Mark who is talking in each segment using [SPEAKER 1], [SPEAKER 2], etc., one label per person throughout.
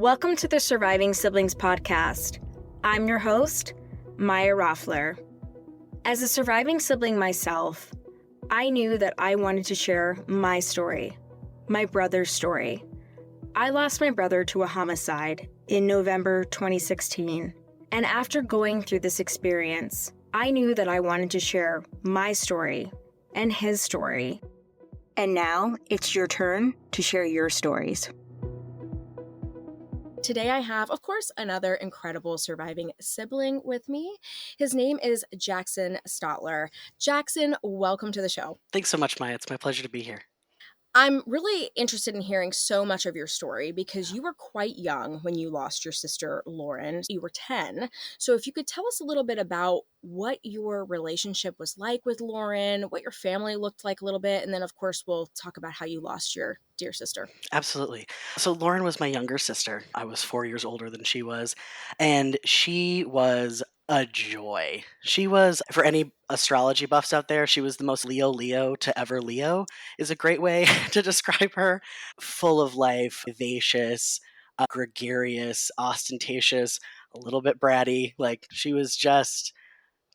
[SPEAKER 1] Welcome to the Surviving Siblings podcast. I'm your host, Maya Roffler. As a surviving sibling myself, I knew that I wanted to share my story, my brother's story. I lost my brother to a homicide in November 2016, and after going through this experience, I knew that I wanted to share my story and his story. And now it's your turn to share your stories. Today I have, of course, another incredible surviving sibling with me. His name is Jackson Stotlar. Jackson, welcome to the show.
[SPEAKER 2] Thanks so much, Maya. It's my pleasure to be here.
[SPEAKER 1] I'm really interested in hearing so much of your story because you were quite young when you lost your sister, Lauren. You were 10. So if you could tell us a little bit about what your relationship was like with Lauren, what your family looked like a little bit, and then, of course, we'll talk about how you lost your dear sister.
[SPEAKER 2] Absolutely. So Lauren was my younger sister. I was 4 years older than she was, and she was a joy. She was, for any astrology buffs out there, she was the most Leo to ever Leo, is a great way to describe her. Full of life, vivacious, gregarious, ostentatious, a little bit bratty. Like, she was just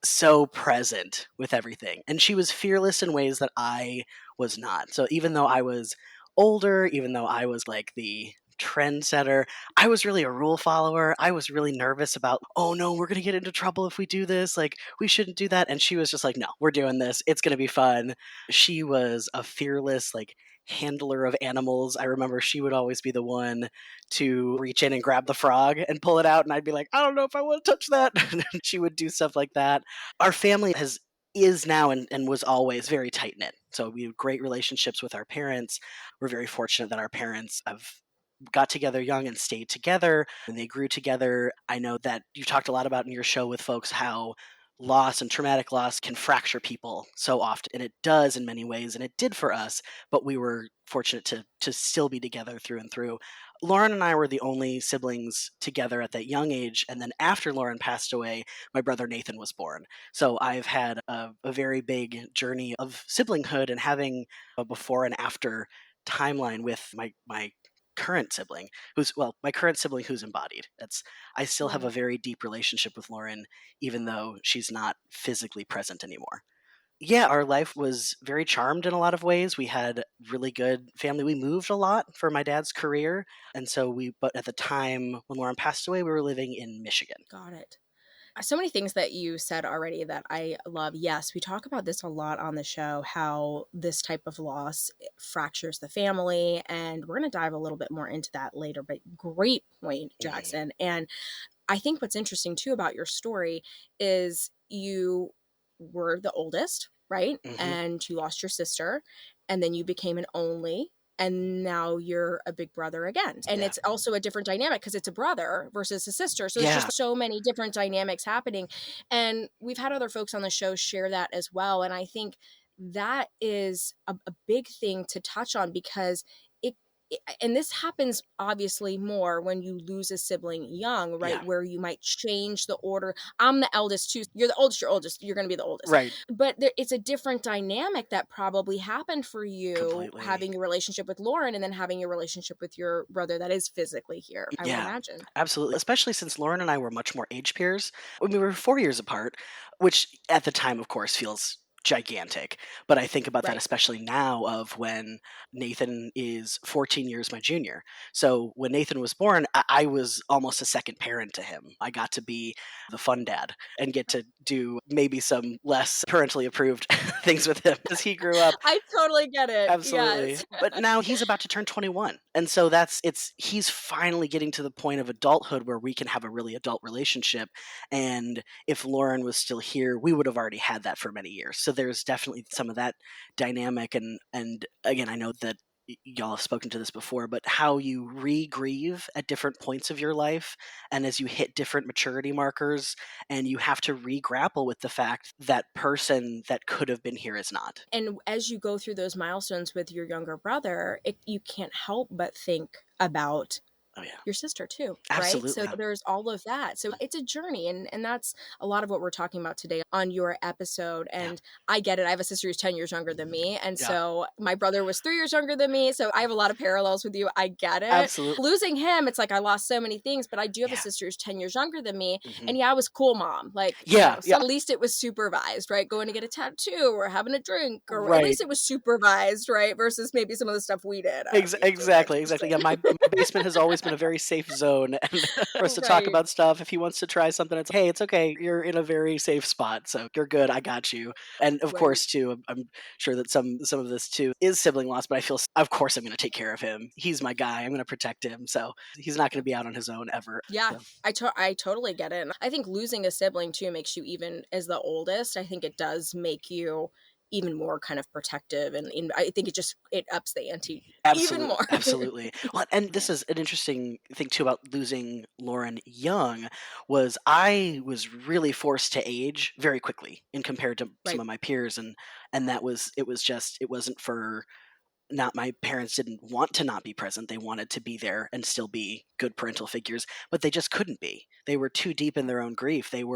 [SPEAKER 2] so present with everything. And she was fearless in ways that I was not. So even though I was older, even though I was like the trendsetter, I was really a rule follower. I was really nervous about, oh no, we're going to get into trouble if we do this. Like, we shouldn't do that. And she was just like, no, we're doing this. It's going to be fun. She was a fearless, like, handler of animals. I remember she would always be the one to reach in and grab the frog and pull it out. And I'd be like, I don't know if I want to touch that. She would do stuff like that. Our family is now and was always very tight knit. So we have great relationships with our parents. We're very fortunate that our parents have got together young and stayed together, and they grew together. I know that you talked a lot about in your show with folks how loss and traumatic loss can fracture people so often, and it does in many ways, and it did for us, but we were fortunate to still be together through and through. Lauren and I were the only siblings together at that young age, and then after Lauren passed away, my brother Nathan was born. So I've had a very big journey of siblinghood and having a before and after timeline with my current sibling my current sibling who's embodied. I still have a very deep relationship with Lauren, even though she's not physically present anymore. Yeah, our life was very charmed in a lot of ways. We had really good family. We moved a lot for my dad's career. And so but at the time when Lauren passed away, we were living in Michigan.
[SPEAKER 1] Got it. So many things that you said already that I love. Yes, we talk about this a lot on the show, how this type of loss fractures the family. And we're going to dive a little bit more into that later. But great point, Jackson. And I think what's interesting too about your story is you were the oldest, right?
[SPEAKER 2] Mm-hmm.
[SPEAKER 1] And you lost your sister, and then you became an only, and now you're a big brother again. And it's also a different dynamic because it's a brother versus a sister. So there's just so many different dynamics happening. And we've had other folks on the show share that as well. And I think that is a big thing to touch on because and this happens obviously more when you lose a sibling young, right? Yeah. Where you might change the order. I'm the eldest too. You're the oldest, you're going to be the oldest.
[SPEAKER 2] Right.
[SPEAKER 1] But it's a different dynamic that probably happened for you. Completely. Having your relationship with Lauren and then having your relationship with your brother that is physically here, I would imagine.
[SPEAKER 2] Absolutely. Especially since Lauren and I were much more age peers. We were 4 years apart, which at the time, of course, feels gigantic. But I think about that especially now of when Nathan is 14 years my junior. So when Nathan was born, I was almost a second parent to him. I got to be the fun dad and get to do maybe some less parentally approved things with him as he grew up.
[SPEAKER 1] I totally get it.
[SPEAKER 2] Absolutely. Yes. But now he's about to turn 21. And so he's finally getting to the point of adulthood where we can have a really adult relationship. And if Lauren was still here, we would have already had that for many years. So there's definitely some of that dynamic. And again, I know that y'all have spoken to this before, but how you re-grieve at different points of your life and as you hit different maturity markers, and you have to re-grapple with the fact that person that could have been here is not.
[SPEAKER 1] And as you go through those milestones with your younger brother, you can't help but think about
[SPEAKER 2] Oh, yeah.
[SPEAKER 1] your sister too, right? So
[SPEAKER 2] Absolutely.
[SPEAKER 1] there's all of that. So it's a journey, and that's a lot of what we're talking about today on your episode.
[SPEAKER 2] Yeah.
[SPEAKER 1] And I get it. I have a sister who's 10 years younger than me, and
[SPEAKER 2] Yeah.
[SPEAKER 1] so my brother was 3 years younger than me, so I have a lot of parallels with you. I get it.
[SPEAKER 2] Absolutely.
[SPEAKER 1] Losing him, it's like I lost so many things, but I do have a
[SPEAKER 2] Yeah.
[SPEAKER 1] sister who's 10 years younger than me,
[SPEAKER 2] Mhm.
[SPEAKER 1] and yeah, I was cool mom. Like,
[SPEAKER 2] Yeah, yeah.
[SPEAKER 1] so at least it was supervised, right? Going to get a tattoo or having a drink, or at
[SPEAKER 2] Right.
[SPEAKER 1] least it was supervised, right? Versus maybe some of the stuff we did. Being so
[SPEAKER 2] Exactly, exactly. Yeah,
[SPEAKER 1] judgmental.
[SPEAKER 2] my basement has always been a very safe zone, and for us to talk
[SPEAKER 1] Right.
[SPEAKER 2] about stuff. If he wants to try something, it's, "Hey, it's okay. You're in a very safe spot, so you're good. I got you." And of
[SPEAKER 1] Right.
[SPEAKER 2] course, too, I'm sure that some of this too is sibling loss, but I feel of course I'm gonna take care of him. He's my guy. I'm gonna protect him, so he's not gonna be out on his own ever.
[SPEAKER 1] Yeah,
[SPEAKER 2] So,
[SPEAKER 1] I totally get it, and I think losing a sibling too makes you, even as the oldest, I think it does make you even more kind of protective, and I think it ups the ante even
[SPEAKER 2] absolutely,
[SPEAKER 1] more.
[SPEAKER 2] absolutely. Well, and this
[SPEAKER 1] Yeah,
[SPEAKER 2] is an interesting thing too about losing Lauren young, was I was really forced to age very quickly in compared to some
[SPEAKER 1] right.
[SPEAKER 2] of my peers, and that was it was just it wasn't for not my parents didn't want to not be present. They wanted to be there and still be good parental figures, but they just couldn't be. They were too deep in their own grief. There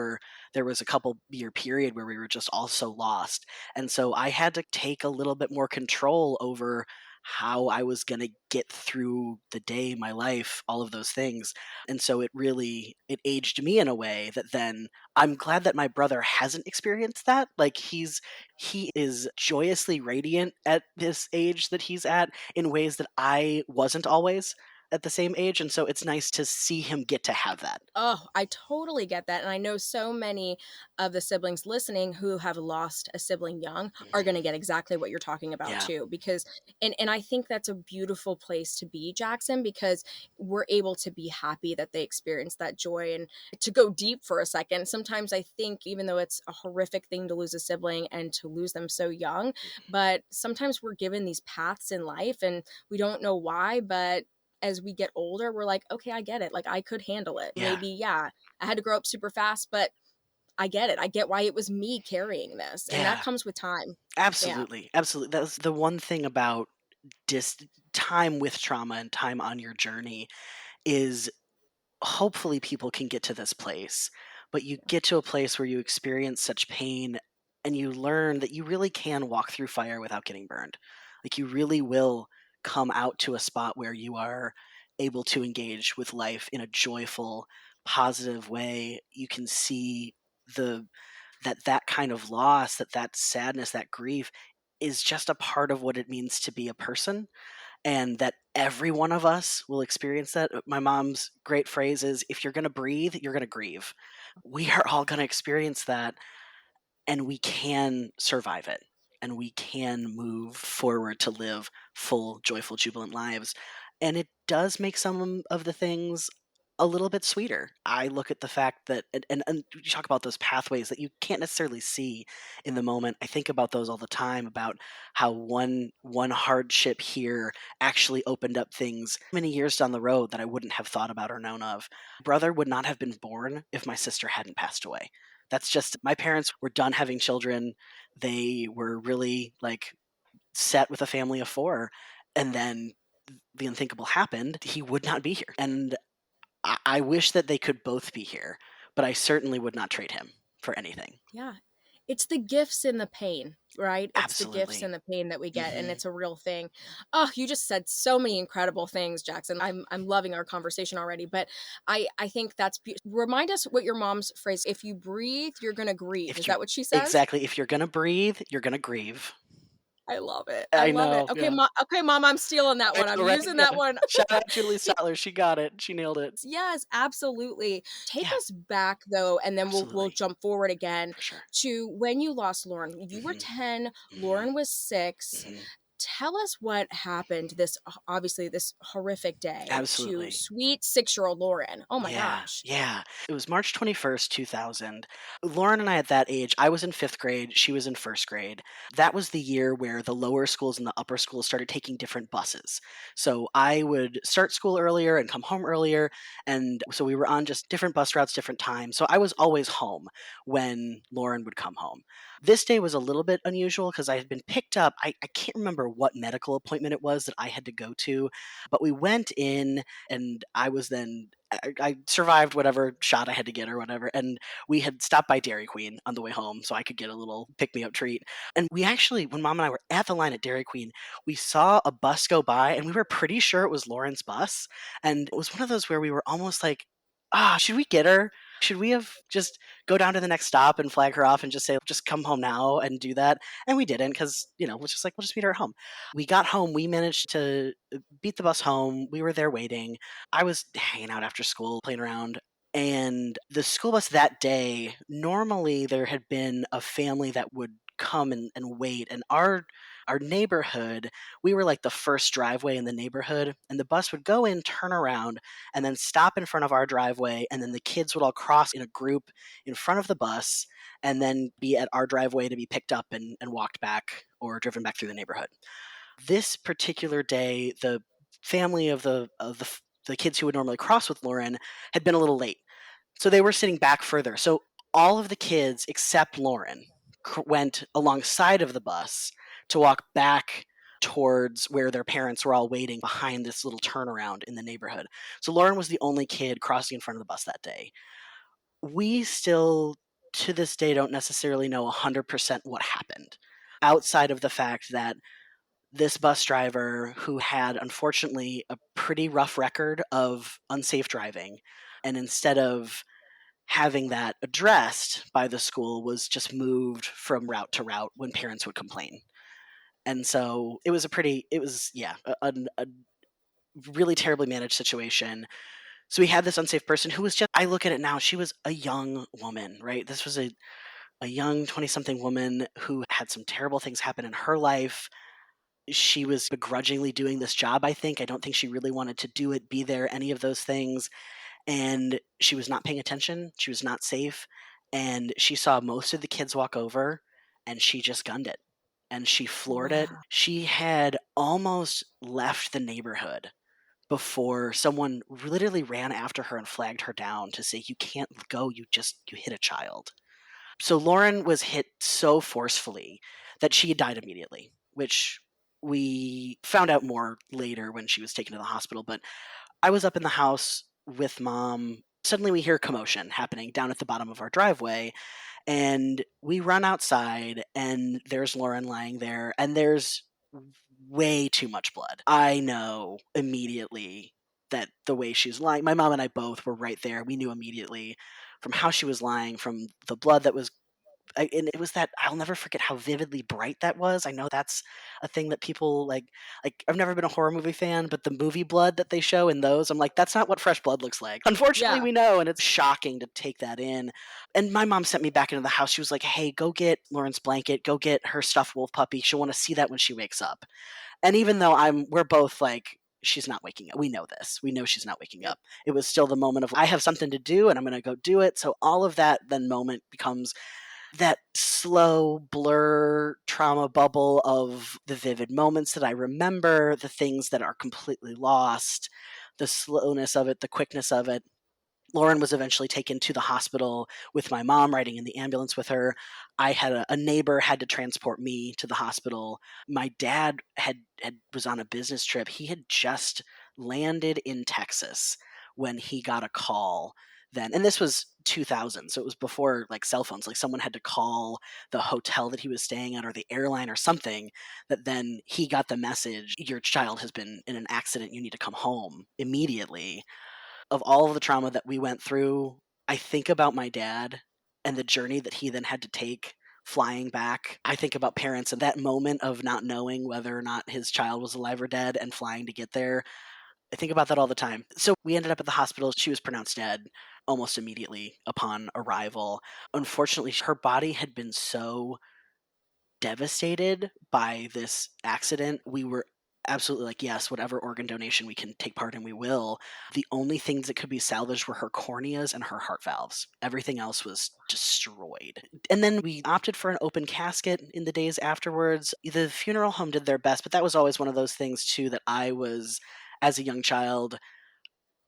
[SPEAKER 2] was a couple year period where we were just all so lost. And so I had to take a little bit more control over how I was going to get through the day, my life, all of those things. And so it aged me in a way that then I'm glad that my brother hasn't experienced that. Like he is joyously radiant at this age that he's at in ways that I wasn't always at the same age, and so it's nice to see him get to have that.
[SPEAKER 1] Oh, I totally get that, and I know so many of the siblings listening who have lost a sibling young are
[SPEAKER 2] Mhm.
[SPEAKER 1] gonna get exactly what you're talking about
[SPEAKER 2] Yeah,
[SPEAKER 1] too, because and I think that's a beautiful place to be, Jackson, because we're able to be happy that they experienced that joy. And to go deep for a second, sometimes I think even though it's a horrific thing to lose a sibling and to lose them so young, but sometimes we're given these paths in life and we don't know why, but as we get older, we're like, okay, I get it. Like I could handle it.
[SPEAKER 2] yeah,
[SPEAKER 1] Maybe, yeah, I had to grow up super fast, but I get it. I get why it was me carrying this. And that
[SPEAKER 2] yeah,
[SPEAKER 1] comes with time. Yeah.
[SPEAKER 2] absolutely, absolutely. That's the one thing about dis time with trauma and time on your journey is hopefully people can get to this place, but you
[SPEAKER 1] Yeah.
[SPEAKER 2] get to a place where you experience such pain and you learn that you really can walk through fire without getting burned. Like you really will come out to a spot where you are able to engage with life in a joyful, positive way. You can see the that kind of loss, that sadness, that grief is just a part of what it means to be a person, and that every one of us will experience that. My mom's great phrase is, if you're going to breathe, you're going to grieve. We are all going to experience that, and we can survive it, and we can move forward to live full, joyful, jubilant lives. And it does make some of the things a little bit sweeter. I look at the fact that, and you talk about those pathways that you can't necessarily see in the moment. I think about those all the time, about how one hardship here actually opened up things many years down the road that I wouldn't have thought about or known of. Brother would not have been born if my sister hadn't passed away. That's just, my parents were done having children. They were really like set with a family of four. And then the unthinkable happened. He would not be here. And I wish that they could both be here, but I certainly would not trade him for anything.
[SPEAKER 1] Yeah. It's the gifts in the pain, right? It's the gifts
[SPEAKER 2] Absolutely.
[SPEAKER 1] and the pain that we get, and
[SPEAKER 2] Hmm.
[SPEAKER 1] it's a real thing. Oh, you just said so many incredible things, Jackson. I'm loving our conversation already, but I think that's remind us what your mom's phrase, if you breathe, you're going to grieve. Is
[SPEAKER 2] If you
[SPEAKER 1] that what she says?
[SPEAKER 2] Exactly, if you're gonna breathe, you're gonna grieve.
[SPEAKER 1] I love it. I
[SPEAKER 2] I
[SPEAKER 1] love it.
[SPEAKER 2] know,
[SPEAKER 1] Okay,
[SPEAKER 2] yeah.
[SPEAKER 1] okay, mom, I'm stealing that
[SPEAKER 2] I
[SPEAKER 1] one. I'm
[SPEAKER 2] know, right?
[SPEAKER 1] using
[SPEAKER 2] Yeah.
[SPEAKER 1] that one.
[SPEAKER 2] Shout out Julie Stotlar. She got it. She nailed it.
[SPEAKER 1] Yes, absolutely. Take
[SPEAKER 2] Yeah,
[SPEAKER 1] us back though, and then we'll
[SPEAKER 2] absolutely.
[SPEAKER 1] jump forward again
[SPEAKER 2] For sure.
[SPEAKER 1] to when you lost Lauren. You were
[SPEAKER 2] Hmm.
[SPEAKER 1] 10,
[SPEAKER 2] Hmm.
[SPEAKER 1] Lauren was 6.
[SPEAKER 2] Hmm.
[SPEAKER 1] Tell us what happened this obviously this horrific day to
[SPEAKER 2] Absolutely.
[SPEAKER 1] sweet 6-year-old Lauren. Oh my
[SPEAKER 2] Yeah,
[SPEAKER 1] gosh.
[SPEAKER 2] yeah. It was March 21st, 2000. Lauren and I at that age, I was in 5th grade, she was in 1st grade. That was the year where the lower schools and the upper schools started taking different buses. So I would start school earlier and come home earlier, and so we were on just different bus routes, different times. So I was always home when Lauren would come home. This day was a little bit unusual because I had been picked up. I can't remember what medical appointment it was that I had to go to, but we went in, and I survived whatever shot I had to get or whatever, and we had stopped by Dairy Queen on the way home so I could get a little pick me up treat. And we actually, when Mom and I were at the line at Dairy Queen, we saw a bus go by, and we were pretty sure it was Lauren's bus. And it was one of those where we were almost like, should we get her? Should we have just go down to the next stop and flag her off and just say, just come home now and do that? And we didn't, because, we're just like, we'll just meet her at home. We got home. We managed to beat the bus home. We were there waiting. I was hanging out after school, playing around. And the school bus that day, normally there had been a family that would come and wait. And our neighborhood, we were like the first driveway in the neighborhood. And the bus would go in, turn around, and then stop in front of our driveway. And then the kids would all cross in a group in front of the bus and then be at our driveway to be picked up and walked back or driven back through the neighborhood. This particular day, the family of the kids who would normally cross with Lauren had been a little late. So they were sitting back further. So all of the kids except Lauren went alongside of the bus to walk back towards where their parents were all waiting behind this little turnaround in the neighborhood. So Lauren was the only kid crossing in front of the bus that day. We still, to this day, don't necessarily know 100% what happened, outside of the fact that this bus driver, who had unfortunately a pretty rough record of unsafe driving, and instead of having that addressed by the school, was just moved from route to route when parents would complain. And so a really terribly managed situation. So we had this unsafe person who was just, I look at it now, she was a young woman, right? This was a young 20 something woman who had some terrible things happen in her life. She was begrudgingly doing this job, I think. I don't think she really wanted to do it, be there, any of those things. And she was not paying attention. She was not safe. And she saw most of the kids walk over, and she just gunned it. And she floored it.
[SPEAKER 1] Wow.
[SPEAKER 2] She had almost left the neighborhood before someone literally ran after her and flagged her down to say, "You can't go, you hit a child." So Lauren was hit so forcefully that she had died immediately, which we found out more later when she was taken to the hospital. But I was up in the house with Mom. Suddenly we hear commotion happening down at the bottom of our driveway, and we run outside, and there's Lauren lying there, and there's way too much blood. I know immediately that the way she's lying, my mom and I both were right there. We knew immediately from how she was lying, from the blood that was, and it was that, I'll never forget how vividly bright that was. I know that's a thing that people like I've never been a horror movie fan, but the movie blood that they show in those, I'm like, that's not what fresh blood looks like. Unfortunately,
[SPEAKER 1] Yeah.
[SPEAKER 2] we know, and it's shocking to take that in. And my mom sent me back into the house. She was like, "Hey, go get Lauren's blanket, go get her stuffed wolf puppy. She'll want to see that when she wakes up." And even though we're both like, she's not waking up. We know this. We know she's not waking
[SPEAKER 1] Yep.
[SPEAKER 2] up. It was still the moment of, I have something to do and I'm going to go do it. So all of that then moment becomes that slow blur trauma bubble of the vivid moments that I remember, the things that are completely lost, the slowness of it, the quickness of it. Lauren was eventually taken to the hospital with my mom riding in the ambulance with her. I had a neighbor had to transport me to the hospital. My dad was on a business trip. He had just landed in Texas when he got a call then. And this was 2000, so it was before like cell phones. Like someone had to call the hotel that he was staying at or the airline or something, that then he got the message, "Your child has been in an accident. You need to come home immediately." Of all of the trauma that we went through, I think about my dad and the journey that he then had to take flying back. I think about parents and that moment of not knowing whether or not his child was alive or dead and flying to get there. I think about that all the time. So we ended up at the hospital. She was pronounced dead almost immediately upon arrival. Unfortunately, her body had been so devastated by this accident. We were absolutely like, yes, whatever organ donation we can take part in, we will. The only things that could be salvaged were her corneas and her heart valves. Everything else was destroyed. And then we opted for an open casket in the days afterwards. The funeral home did their best, but that was always one of those things too that I was, as a young child,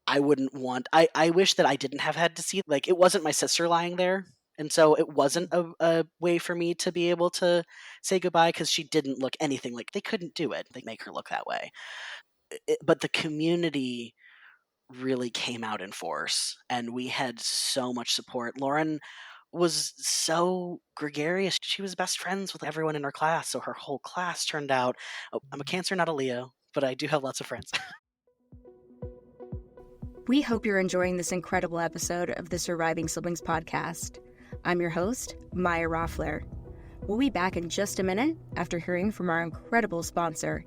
[SPEAKER 2] I wouldn't want, I wish that I didn't have had to see, like, it wasn't my sister lying there. And so it wasn't a way for me to be able to say goodbye because she didn't look anything like they couldn't do it. They make her look that way. But the community really came out in force, and we had so much support. Lauren was so gregarious. She was best friends with everyone in her class, so her whole class turned out. Oh, I'm a Cancer, not a Leo, but I do have lots of friends.
[SPEAKER 1] We hope you're enjoying this incredible episode of the Surviving Siblings podcast. I'm your host, Maya Roffler. We'll be back in just a minute after hearing from our incredible sponsor.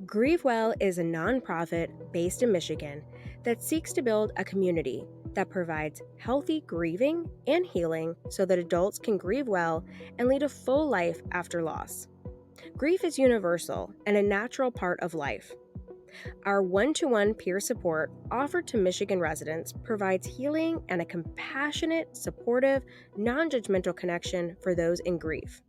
[SPEAKER 1] GrieveWell is a nonprofit based in Michigan that seeks to build a community that provides healthy grieving and healing so that adults can grieve well and lead a full life after loss. Grief is universal and a natural part of life. Our one-to-one peer support offered to Michigan residents provides healing and a compassionate, supportive, non-judgmental connection for those in grief.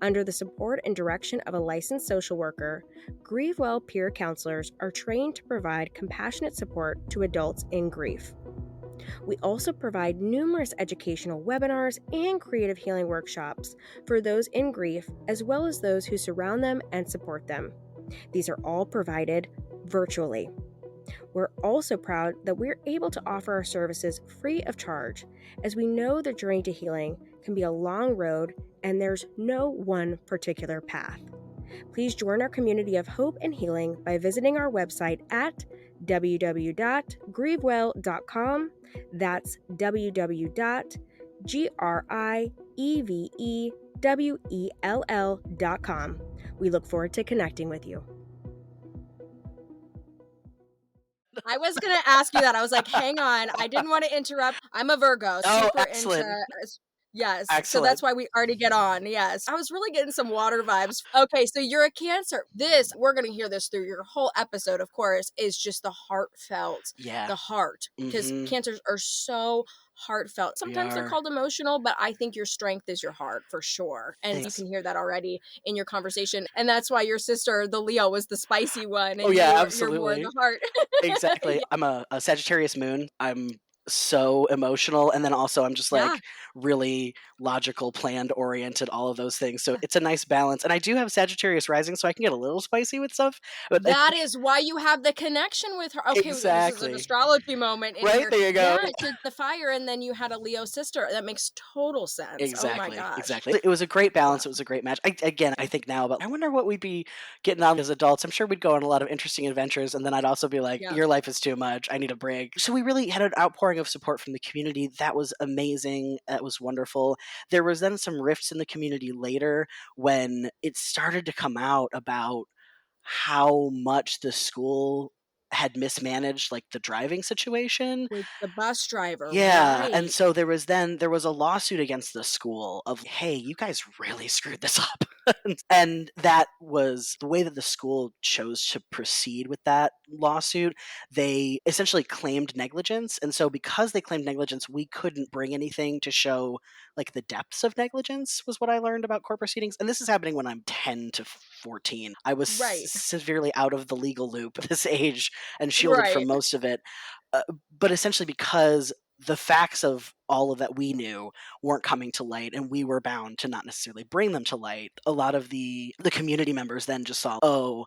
[SPEAKER 1] Under the support and direction of a licensed social worker, GrieveWell peer counselors are trained to provide compassionate support to adults in grief. We also provide numerous educational webinars and creative healing workshops for those in grief, as well as those who surround them and support them. These are all provided virtually. We're also proud that we're able to offer our services free of charge, as we know the journey to healing can be a long road and there's no one particular path. Please join our community of hope and healing by visiting our website at www.grievewell.com. That's www.grievewell.com. We look forward to connecting with you. I was going to ask you that. I was like, hang on. I didn't want to interrupt. I'm a Virgo.
[SPEAKER 2] Oh,
[SPEAKER 1] Super
[SPEAKER 2] excellent.
[SPEAKER 1] into... Yes.
[SPEAKER 2] Excellent.
[SPEAKER 1] So that's why we already get on. Yes. I was really getting some water vibes. Okay. So you're a Cancer. We're going to hear this through your whole episode, of course, is just the heartfelt, the heart. Because Cancers are so heartfelt. Sometimes they're called emotional, but I think your strength is your heart for sure. And you can hear that already in your conversation. And that's why your sister, the Leo, was the spicy one. And
[SPEAKER 2] absolutely.
[SPEAKER 1] You're more the heart.
[SPEAKER 2] Exactly. I'm a Sagittarius moon. I'm so emotional, and then also I'm just like really logical, planned, oriented, all of those things. So it's a nice balance. And I do have Sagittarius rising, so I can get a little spicy with stuff. But
[SPEAKER 1] that is why you have the connection with her. Okay,
[SPEAKER 2] exactly.
[SPEAKER 1] This is an astrology moment in
[SPEAKER 2] right
[SPEAKER 1] here.
[SPEAKER 2] there you go.
[SPEAKER 1] Yeah, to the fire, and then you had a Leo sister. That makes total sense.
[SPEAKER 2] Exactly.
[SPEAKER 1] Oh my gosh.
[SPEAKER 2] Exactly. It was a great balance. Wow. It was a great match. I think now about, I wonder what we'd be getting on as adults. I'm sure we'd go on a lot of interesting adventures, and then I'd also be like, your life is too much. I need a break. So we really had an outpouring of support from the community. That was amazing. That was wonderful. There was then some rifts in the community later when it started to come out about how much the school had mismanaged like the driving situation
[SPEAKER 1] with the bus driver.
[SPEAKER 2] right. And so there was a lawsuit against the school of, hey, you guys really screwed this up. And that was the way that the school chose to proceed with that lawsuit. They essentially claimed negligence, and so because they claimed negligence, we couldn't bring anything to show like the depths of negligence, was what I learned about court proceedings. And this is happening when I'm 10 to 14. I was severely out of the legal loop at this age and shielded from most of it. But essentially because the facts of all of that we knew weren't coming to light, and we were bound to not necessarily bring them to light, a lot of the community members then just saw, oh,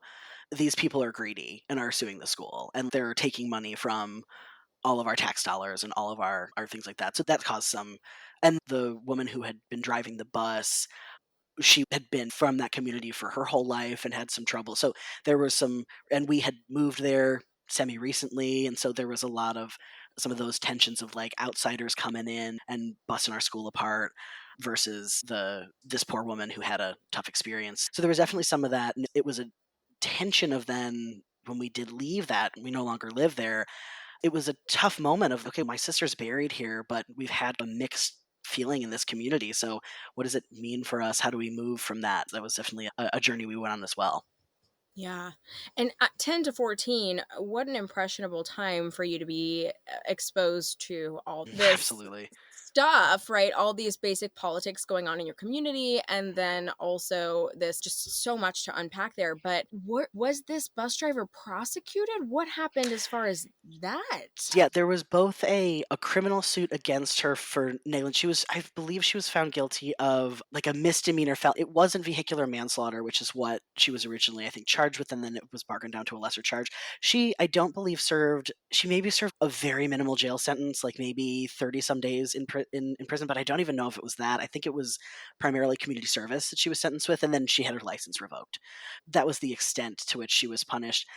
[SPEAKER 2] these people are greedy and are suing the school, and they're taking money from all of our tax dollars and all of our things like that. So that caused some. And the woman who had been driving the bus, she had been from that community for her whole life and had some trouble. So there was some, and we had moved there semi recently, and so there was a lot of some of those tensions of like outsiders coming in and busting our school apart versus this poor woman who had a tough experience. So there was definitely some of that, and it was a tension of then when we did leave that, we no longer live there. It was a tough moment of, okay, my sister's buried here, but we've had a mixed feeling in this community. So what does it mean for us? How do we move from that? That was definitely a journey we went on as well.
[SPEAKER 1] Yeah. And at 10 to 14, what an impressionable time for you to be exposed to all this
[SPEAKER 2] Absolutely.
[SPEAKER 1] stuff, right? All these basic politics going on in your community, and then also this just so much to unpack there. But what was this bus driver prosecuted? What happened as far as that?
[SPEAKER 2] Yeah, there was both a criminal suit against her for negligence. I believe she was found guilty of like a misdemeanor it wasn't vehicular manslaughter, which is what she was originally, I think, charged with, and then it was bargained down to a lesser charge. I don't believe she maybe served a very minimal jail sentence, like maybe 30 some days in prison, but I don't even know if it was that. I think it was primarily community service that she was sentenced with, and then she had her license revoked. That was the extent to which she was punished.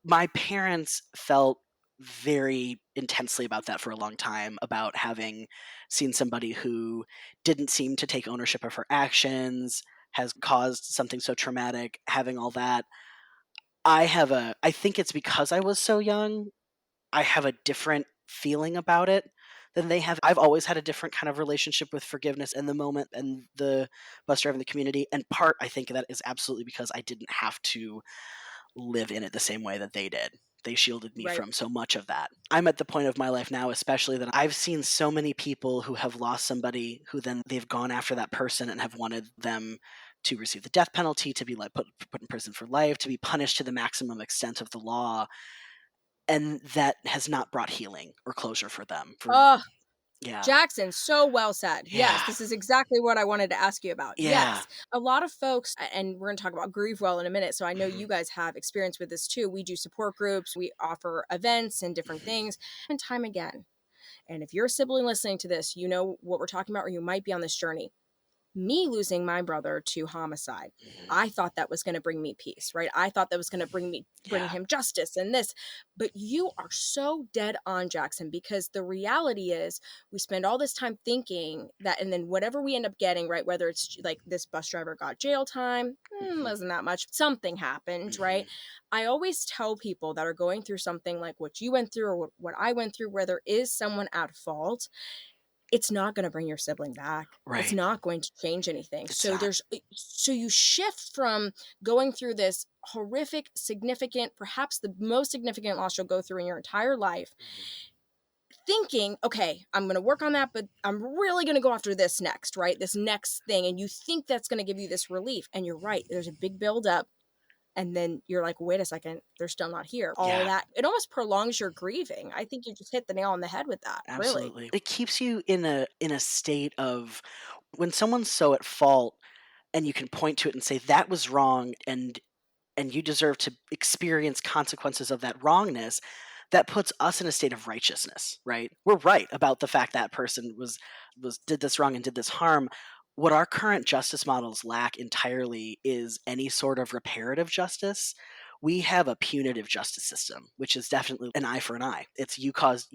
[SPEAKER 2] My parents felt very intensely about that for a long time, about having seen somebody who didn't seem to take ownership of her actions, has caused something so traumatic, having all that. I think it's because I was so young, I have a different feeling about it than they have. I've always had a different kind of relationship with forgiveness in the moment and the bus driver in the community. And part, I think that is absolutely because I didn't have to live in it the same way that they did. They shielded me
[SPEAKER 1] Right.
[SPEAKER 2] from so much of that. I'm at the point of my life now, especially, that I've seen so many people who have lost somebody who then they've gone after that person and have wanted them to receive the death penalty, to be like put in prison for life, to be punished to the maximum extent of the law, and that has not brought healing or closure for them. For
[SPEAKER 1] Oh,
[SPEAKER 2] yeah,
[SPEAKER 1] Jackson, so well said. Yes,
[SPEAKER 2] yeah,
[SPEAKER 1] this is exactly what I wanted to ask you about.
[SPEAKER 2] yeah,
[SPEAKER 1] Yes, a lot of folks, and we're going to talk about GrieveWell in a minute. So I know
[SPEAKER 2] hmm
[SPEAKER 1] you guys have experience with this too. We do support groups, we offer events and different
[SPEAKER 2] hmm
[SPEAKER 1] things, and time again. And if you're a sibling listening to this, you know what we're talking about, or you might be on this journey. Me losing my brother to homicide,
[SPEAKER 2] hmm
[SPEAKER 1] I thought that was going to bring me peace, right? I thought that was going to bring
[SPEAKER 2] yeah,
[SPEAKER 1] him justice and this. But you are so dead on, Jackson, because the reality is we spend all this time thinking that, and then whatever we end up getting, right, whether it's like this bus driver got jail time,
[SPEAKER 2] hmm
[SPEAKER 1] wasn't that much, something happened,
[SPEAKER 2] hmm
[SPEAKER 1] right? I always tell people that are going through something like what you went through, or what I went through, where there is someone at fault, it's not going to bring your sibling back. It's
[SPEAKER 2] right.
[SPEAKER 1] not going to change anything.
[SPEAKER 2] It's
[SPEAKER 1] So
[SPEAKER 2] not.
[SPEAKER 1] so you shift from going through this horrific, significant, perhaps the most significant loss you'll go through in your entire life,
[SPEAKER 2] Mhm.
[SPEAKER 1] thinking, okay, I'm going to work on that, but I'm really going to go after this next, right? This next thing. And you think that's going to give you this relief. And you're right. There's a big buildup. And then you're like, wait a second, they're still not here. All
[SPEAKER 2] Yeah.
[SPEAKER 1] that, it almost prolongs your grieving. I think you just hit the nail on the head with that, really.
[SPEAKER 2] Absolutely. It keeps you in a state of when someone's so at fault and you can point to it and say that was wrong and you deserve to experience consequences of that wrongness, that puts us in a state of righteousness, right? We're right about the fact that person was did this wrong and did this harm. What our current justice models lack entirely is any sort of reparative justice. We have a punitive justice system, which is definitely an eye for an eye. It's you caused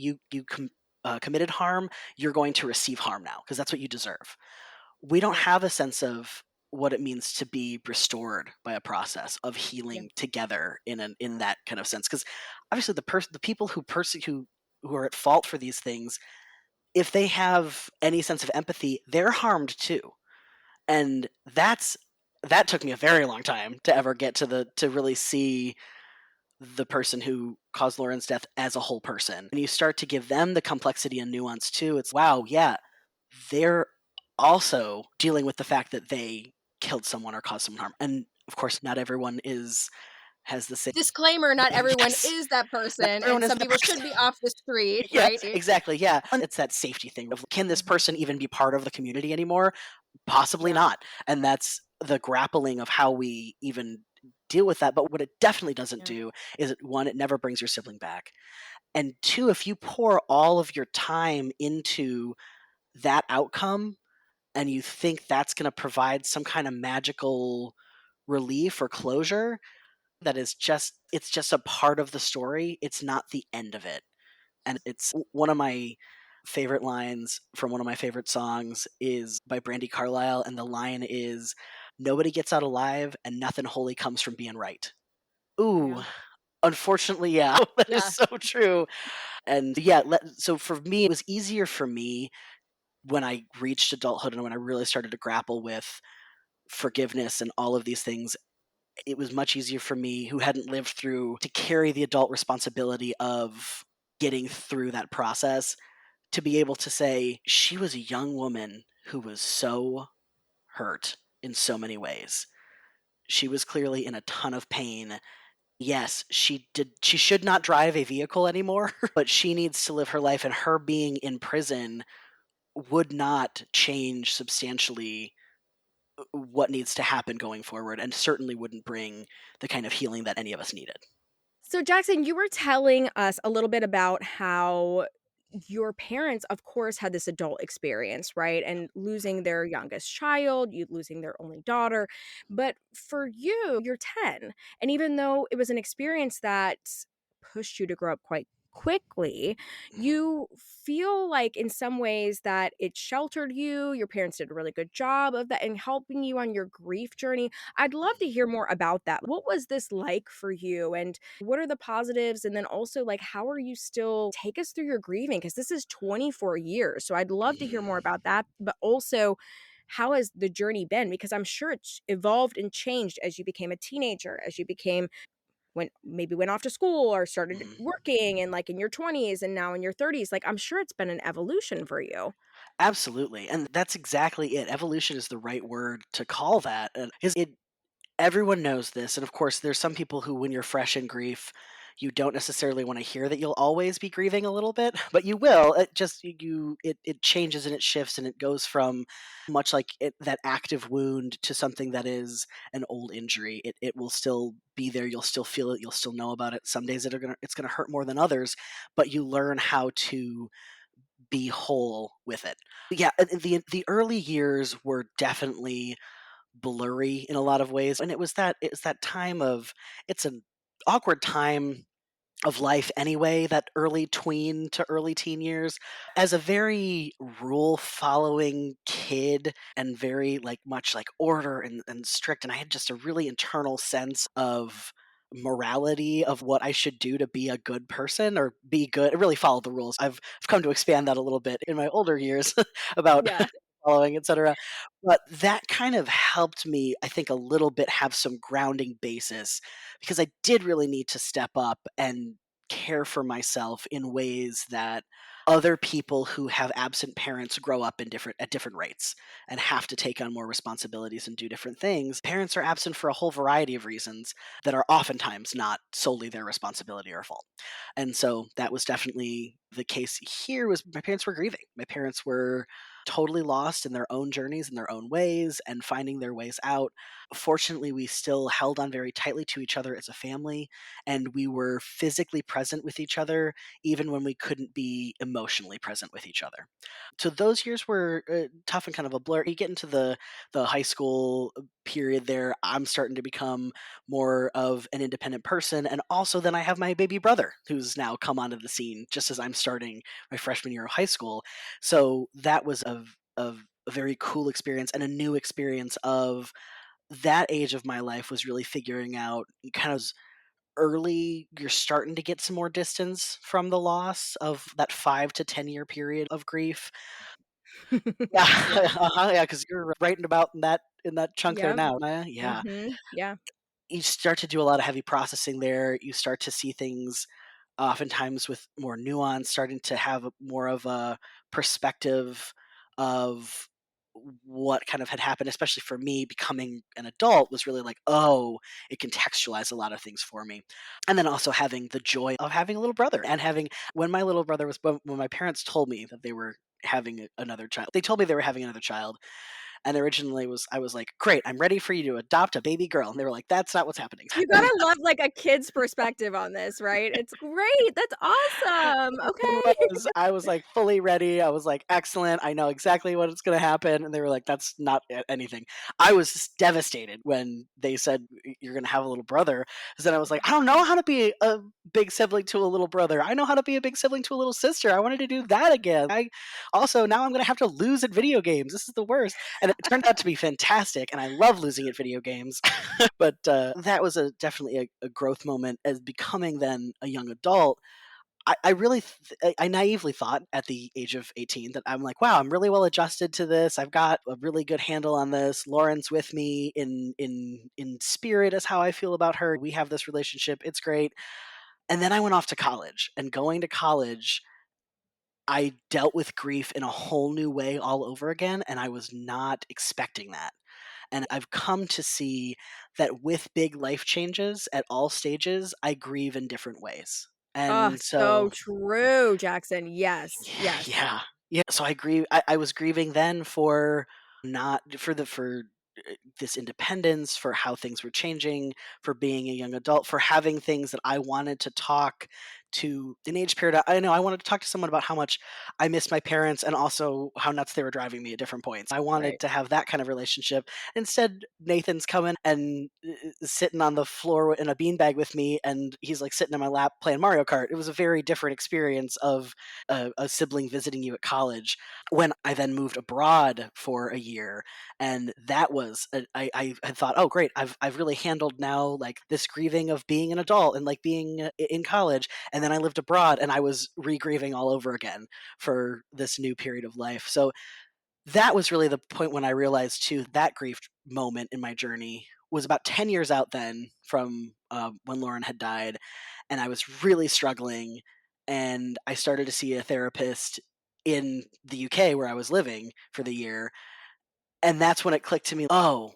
[SPEAKER 2] committed harm, you're going to receive harm now because that's what you deserve. We don't
[SPEAKER 1] Right.
[SPEAKER 2] have a sense of what it means to be restored by a process of
[SPEAKER 1] Yeah.
[SPEAKER 2] healing together in that kind of sense, because obviously the people who are at fault for these things, if they have any sense of empathy, they're harmed too. And that took me a very long time to ever get to really see the person who caused Lauren's death as a whole person. And you start to give them the complexity and nuance too. It's wow, yeah, they're also dealing with the fact that they killed someone or caused someone harm. And of course, not everyone has the same.
[SPEAKER 1] Disclaimer, not everyone
[SPEAKER 2] Yes,
[SPEAKER 1] is that
[SPEAKER 2] not
[SPEAKER 1] person, and
[SPEAKER 2] everyone is
[SPEAKER 1] some
[SPEAKER 2] that
[SPEAKER 1] people
[SPEAKER 2] person.
[SPEAKER 1] should be off the street,
[SPEAKER 2] Yes,
[SPEAKER 1] right?
[SPEAKER 2] exactly. Yeah, and it's that safety thing of can this
[SPEAKER 1] Mhm.
[SPEAKER 2] person even be part of the community anymore? Possibly
[SPEAKER 1] Yeah,
[SPEAKER 2] not. And that's the grappling of how we even deal with that. But what it definitely doesn't
[SPEAKER 1] yeah,
[SPEAKER 2] do is one, it never brings your sibling back. And two, if you pour all of your time into that outcome and you think that's going to provide some kind of magical relief or closure, it's just a part of the story. It's not the end of it. And it's one of my favorite lines from one of my favorite songs is by Brandy Carlisle, and the line is, "Nobody gets out alive, and nothing holy comes from being right." Ooh,
[SPEAKER 1] yeah,
[SPEAKER 2] unfortunately, yeah, that is
[SPEAKER 1] yeah,
[SPEAKER 2] so true. And yeah, so for me, it was easier for me when I reached adulthood and when I really started to grapple with forgiveness and all of these things. It was much easier for me, who hadn't lived through, to carry the adult responsibility of getting through that process, to be able to say she was a young woman who was so hurt in so many ways. She was clearly in a ton of pain. Yes, she should not drive a vehicle anymore, but she needs to live her life, and her being in prison would not change substantially what needs to happen going forward, and certainly wouldn't bring the kind of healing that any of us needed.
[SPEAKER 1] So, Jackson, you were telling us a little bit about how your parents, of course, had this adult experience, right? And losing their youngest child, you losing their only daughter. But for you, you're 10. And even though it was an experience that pushed you to grow up quite quickly,
[SPEAKER 2] Mhm.
[SPEAKER 1] you feel like in some ways that it sheltered you. Your parents did a really good job of that and helping you on your grief journey. I'd love to hear more about that. What was this like for you? And what are the positives? And then also, like, how are you still take us through your grieving? Because this is 24 years. So I'd love to hear more
[SPEAKER 2] Mhm.
[SPEAKER 1] about that. But also, how has the journey been? Because I'm sure it's evolved and changed as you became a teenager, as you became went off to school or started
[SPEAKER 2] Mhm.
[SPEAKER 1] working and like in your 20s and now in your 30s. Like I'm sure it's been an evolution for you.
[SPEAKER 2] Absolutely, and that's exactly it. Evolution is the right word to call that, and is it everyone knows this, and of course, there's some people who, when you're fresh in grief, you don't necessarily wanna hear that you'll always be grieving a little bit, but you will. It just it changes and it shifts, and it goes from much like that active wound to something that is an old injury. It will still be there, you'll still feel it, you'll still know about it. Some days it's gonna hurt more than others, but you learn how to be whole with it. Yeah, the early years were definitely blurry in a lot of ways, and it was that time of it's an awkward time of life anyway, that early tween to early teen years. As a very rule following kid and very like much like order and strict, and I had just a really internal sense of morality of what I should do to be a good person or be good, really follow the rules. I've come to expand that a little bit in my older years about
[SPEAKER 1] Yeah.
[SPEAKER 2] following, etc. But that kind of helped me, I think, a little bit have some grounding basis because I did really need to step up and care for myself in ways that other people who have absent parents grow up in different at different rates and have to take on more responsibilities and do different things. Parents are absent for a whole variety of reasons that are oftentimes not solely their responsibility or fault. And so that was definitely the case here. Was my parents were grieving. My parents were totally lost in their own journeys in their own ways and finding their ways out. Fortunately, we still held on very tightly to each other as a family, and we were physically present with each other even when we couldn't be emotionally present with each other. So those years were tough and kind of a blur. You get into the high school period there. I'm starting to become more of an independent person, and also then I have my baby brother who's now come onto the scene just as I'm starting my freshman year of high school. So that was of a very cool experience and a new experience of that age of my life was really figuring out kind of early you're starting to get some more distance from the loss of that 5 to 10 year period of grief. Yeah,
[SPEAKER 1] Yeah.
[SPEAKER 2] yeah, because you're right about in that chunk there
[SPEAKER 1] Yep.
[SPEAKER 2] now. Yeah,
[SPEAKER 1] Yeah.
[SPEAKER 2] you start to do a lot of heavy processing there. You start to see things oftentimes with more nuance, starting to have more of a perspective of what kind of had happened, especially for me becoming an adult was really like, oh, it contextualized a lot of things for me. And then also having the joy of having a little brother and having, when my little brother was, when my parents told me that they were having another child, they told me they were having another child. And originally I was like, great, I'm ready for you to adopt a baby girl. And they were like, that's not what's happening.
[SPEAKER 1] You gotta love, like, a kid's perspective on this, right? It's great, that's awesome, okay.
[SPEAKER 2] I was, like, fully ready. I was like, "Excellent. I know exactly what it's gonna happen." And they were like, "That's not anything." I was just devastated when they said, "You're gonna have a little brother." 'Cause then I was like, "I don't know how to be a big sibling to a little brother. I know how to be a big sibling to a little sister. I wanted to do that again. I also, now I'm gonna have to lose at video games. This is the worst." And it turned out to be fantastic, and I love losing at video games. But, that was definitely a growth moment as becoming then a young adult. I really I naively thought at the age of 18 that I'm like, wow, I'm really well adjusted to this. I've got a really good handle on this. Lauren's with me in spirit is how I feel about her. We have this relationship. It's great. And then I went off to college, and going to college I dealt with grief in a whole new way all over again, and I was not expecting that. And I've come to see that with big life changes at all stages, I grieve in different ways.
[SPEAKER 1] Oh,
[SPEAKER 2] And
[SPEAKER 1] so
[SPEAKER 2] so
[SPEAKER 1] true, Jackson. Yes, yes.
[SPEAKER 2] yeah. Yeah, so I was grieving then for not for the for this independence, for how things were changing, for being a young adult, for having things that I wanted to talk to an age period. I know I wanted to talk to someone about how much I miss my parents and also how nuts they were driving me at different points. I wanted
[SPEAKER 1] Right.
[SPEAKER 2] to have that kind of relationship. Instead, Nathan's coming and sitting on the floor in a beanbag with me, and he's like sitting in my lap playing Mario Kart. It was a very different experience of a sibling visiting you at college. When I then moved abroad for a year, and that was I had thought, oh great, I've really handled now like this grieving of being an adult and like being in college, and then I lived abroad and I was re-grieving all over again for this new period of life. So that was really the point when I realized too that grief moment in my journey was about 10 years out then from when Lauren had died, and I was really struggling, and I started to see a therapist in the UK where I was living for the year, and that's when it clicked to me, oh,